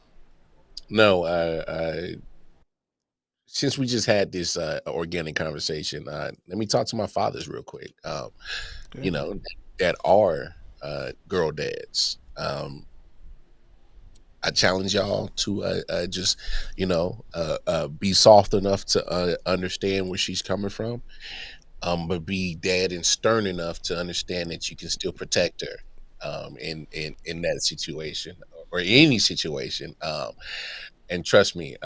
since we just had this organic conversation, let me talk to my fathers real quick. Okay. That are girl dads. I challenge y'all to just, be soft enough to understand where she's coming from, but be dad and stern enough to understand that you can still protect her in that situation or any situation. And trust me,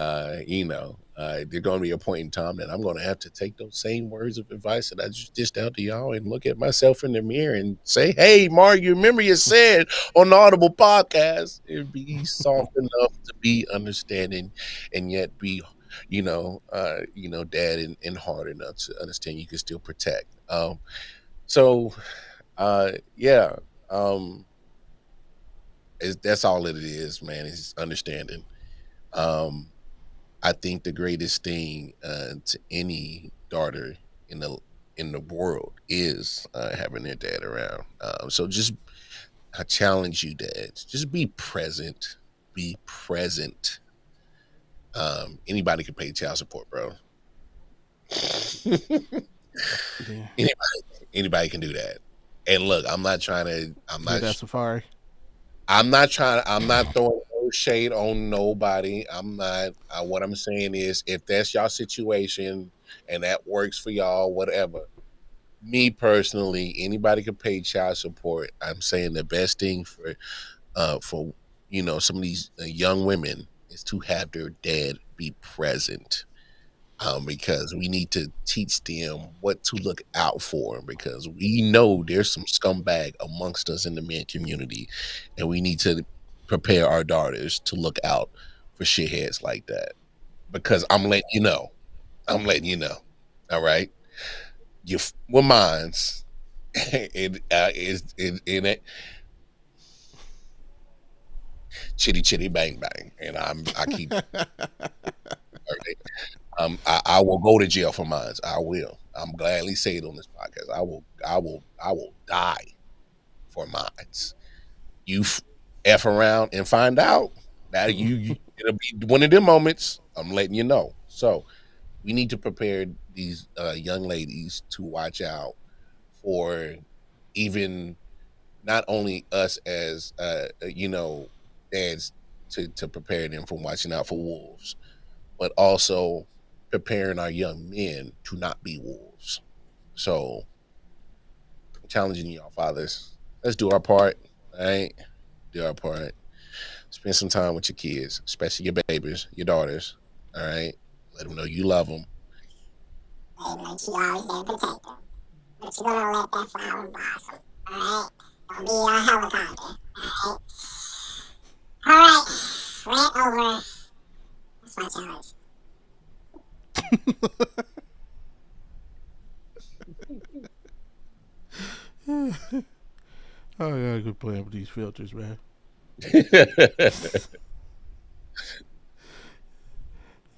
There's going to be a point in time that I'm going to have to take those same words of advice that I just dished out to y'all and look at myself in the mirror and say, "Hey, Mark, you remember you said on the Audible podcast, and be soft enough to be understanding, and yet be, dad and hard enough to understand you can still protect." So, yeah, um, that's all it is, man. Is understanding. Um, I think the greatest thing to any daughter in the world is having their dad around. So just I challenge you, dads, just be present. Be present. Anybody can pay child support, bro. Yeah. Anybody can do that. And look, I'm not trying to. That safari. I'm not trying. I'm not throwing no shade on nobody. I'm not. What I'm saying is, if that's y'all situation and that works for y'all, whatever. Me personally, anybody can pay child support. I'm saying the best thing for some of these young women is to have their dad be present. Because we need to teach them what to look out for, because we know there's some scumbag amongst us in the men community, and we need to prepare our daughters to look out for shitheads like that. Because I'm letting you know. All right, with mines, it is in it. Chitty chitty bang bang, and I keep. I will go to jail for mines. I will. I'm gladly say it on this podcast. I will die for mines. You F around and find out. Now it'll be one of them moments. I'm letting you know. So we need to prepare these young ladies to watch out for, even not only us as dads, to prepare them from watching out for wolves, but also preparing our young men to not be wolves. So, I'm challenging y'all, fathers. Let's do our part. All right, do our part. Spend some time with your kids, especially your babies, your daughters. All right, let them know you love them. Hey, make sure you always there to protect them. But you're gonna let that flower blossom. Alright? Don't be a helicopter. Alright? Rant over. That's my challenge. Oh yeah, good playing with these filters, man.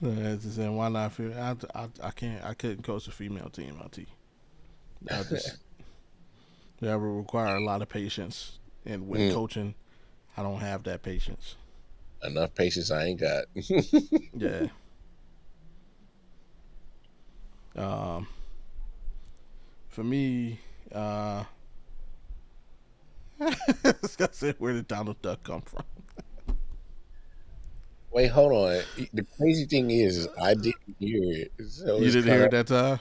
As I said, why not? I can't. I couldn't coach a female team. I just that would require a lot of patience, and with coaching, I don't have that patience. Enough patience I ain't got. Yeah. Um, for me, I said, where did Donald Duck come from? Wait, hold on. The crazy thing is I didn't hear it. So You it's didn't kind hear of, it that time?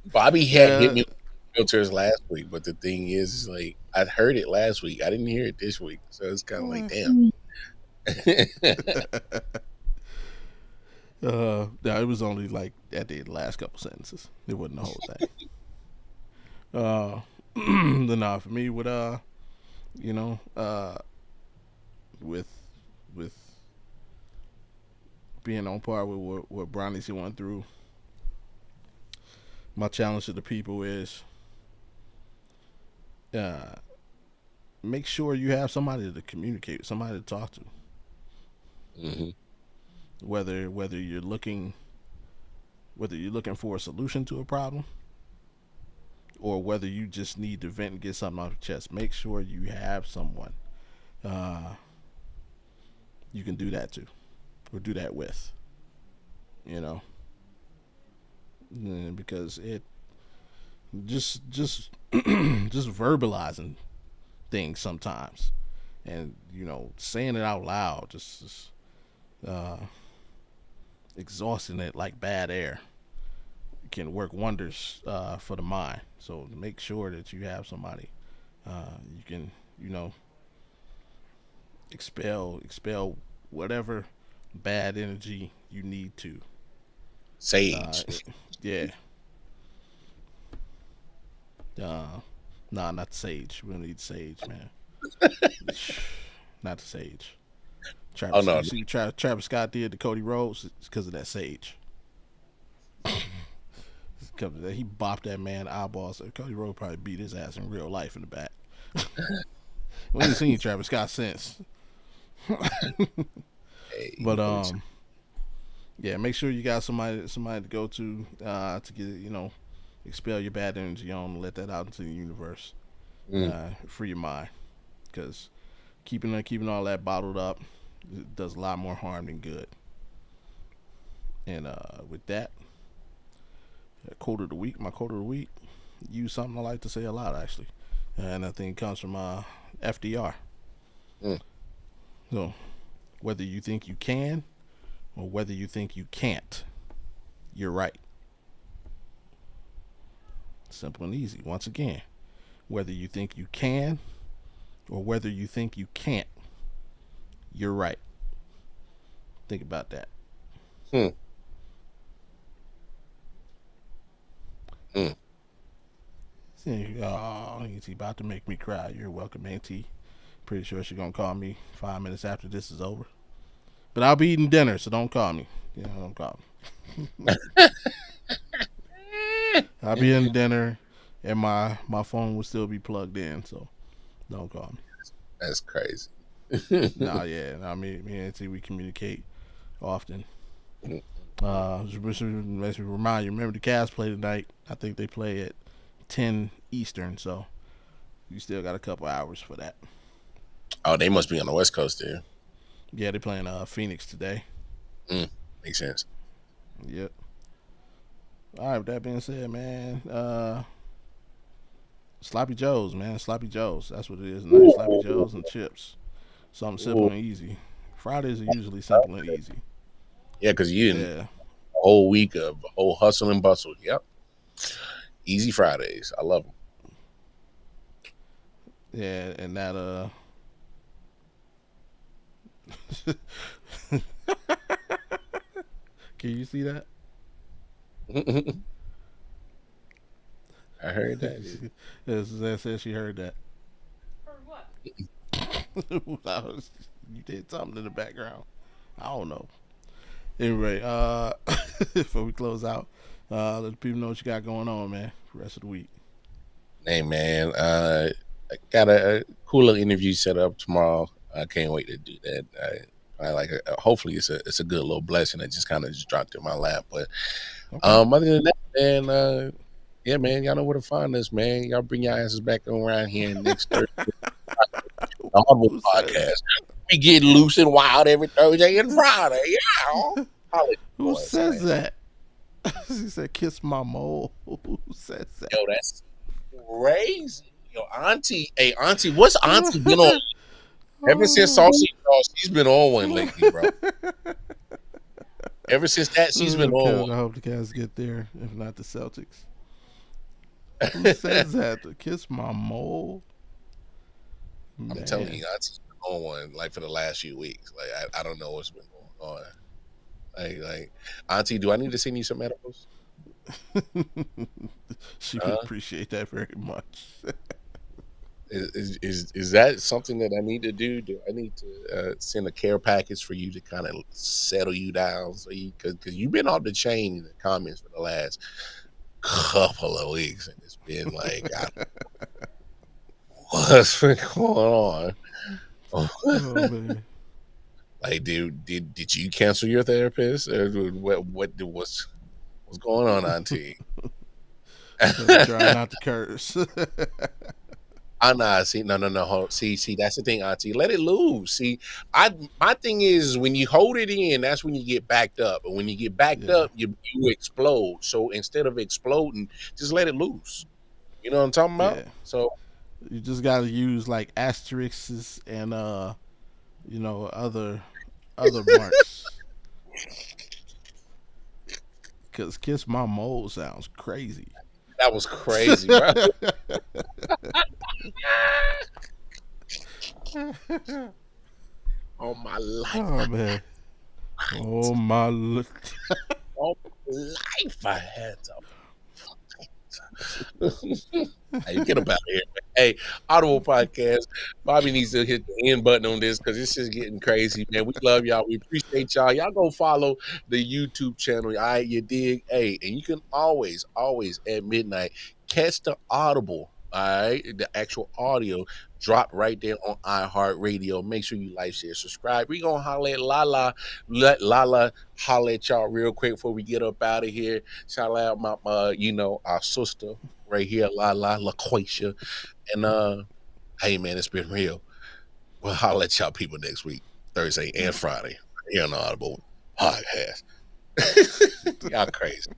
Bobby had hit Yeah. me with filters last week, but the thing is like I heard it last week. I didn't hear it this week, so it's kind of like damn. No, it was only like at the last couple sentences. It wasn't the whole thing. Nah, for me, with you know, with with being on par with what Brownie's going through, my challenge to the people is uh, make sure you have somebody to communicate, somebody to talk to. Hmm. Whether you're looking for a solution to a problem, or whether you just need to vent and get something off your chest, make sure you have someone you can do that to, or do that with. You know, because it just just verbalizing things sometimes, and saying it out loud, just uh, exhausting it like bad air can work wonders for the mind. So make sure that you have somebody you can expel whatever bad energy, you need to. Sage. Yeah. Nah, not sage. We don't need sage, man. Not the sage. Travis, no. you see what Travis Scott did to Cody Rhodes? It's because of that sage. He bopped that man eyeballs. So Cody Rhodes probably beat his ass in real life in the back. We ain't seen Travis Scott since. But yeah, make sure you got somebody to go to get expel your bad energy on and let that out into the universe. Free your mind, because keeping all that bottled up does a lot more harm than good. And with that, quote of the week, my quote of the week, use something I like to say a lot actually, and I think it comes from FDR. So, whether you think you can or whether you think you can't, you're right. Simple and easy. Once again, whether you think you can or whether you think you can't, you're right. Think about that. Oh, Auntie about to make me cry. You're welcome, Auntie. Pretty sure she's gonna call me 5 minutes after this is over. But I'll be eating dinner, so don't call me. Don't call me. I'll be eating dinner, and my phone will still be plugged in, so don't call me. That's crazy. Me and Auntie, we communicate often. Just makes me remind you, remember the Cavs play tonight. I think they play at 10 Eastern, so you still got a couple hours for that. Oh, they must be on the West Coast there. Yeah, they're playing Phoenix today. Makes sense. Yep. All right, with that being said, man, Sloppy Joe's, man. Sloppy Joe's. That's what it is. Nice Sloppy Joe's and chips. Something simple and easy. Fridays are usually simple and easy. Yeah, because you didn't a whole week of whole hustle and bustle. Yep. Easy Fridays. I love them. Yeah, and that can you see that? I heard that. That said she heard that. Heard what? You did something in the background. I don't know. Anyway, before we close out, let people know what you got going on, man, for the rest of the week. Hey, man, I got a cool little interview set up tomorrow. I can't wait to do that. I like it. Hopefully it's a good little blessing that just kind of just dropped in my lap. But other than that, man, yeah, man, y'all know where to find us, man. Y'all bring your asses back around here next Thursday. The Audible podcast. We get loose and wild every Thursday and Friday. Yeah. Who says that? He said, "Kiss my mole." Who says that? Yo, that's crazy. Yo, Auntie. Hey, Auntie, what's Auntie been on? Ever since Saucy Sauce, she's been on one lately, bro. Ever since that, she's been on one. I hope the Cavs get there, if not the Celtics. Who says that? To kiss my mole? I'm telling you, Auntie's been on one like for the last few weeks. Like I don't know what's been going on. Like Auntie, do I need to send you some edibles? She would appreciate that very much. Is that something that I need to do? Do I need to send a care package for you to kind of settle you down? So because you've been off the chain in the comments for the last couple of weeks, and it's been like, what's been going on? Oh, man. Like, dude, did you cancel your therapist? Or what's going on, Auntie? Try not to curse. Nah, see, no. See, that's the thing, Auntie. Let it loose. See, my thing is when you hold it in, that's when you get backed up. And when you get backed up, you explode. So instead of exploding, just let it loose. You know what I'm talking about? Yeah. So you just got to use like asterisks and other marks. Because kiss my mole sounds crazy. that was crazy, bro. Oh my life. Oh man. Oh my! All my life I had to. Hey, get up out of here, man. Hey, Audible podcast. Bobby needs to hit the end button on this because this is getting crazy, man. We love y'all. We appreciate y'all. Y'all go follow the YouTube channel. All right, you dig? Hey, and you can always at midnight catch the Audible. All right, the actual audio drop right there on iHeartRadio. Make sure you like, share, subscribe. We gonna holler at Lala. Let Lala holler at y'all real quick before we get up out of here. Shout out my our sister right here, LaQuasia. And hey man, it's been real. We'll holler at y'all people next week, Thursday and Friday, here on the Audible podcast. Y'all crazy.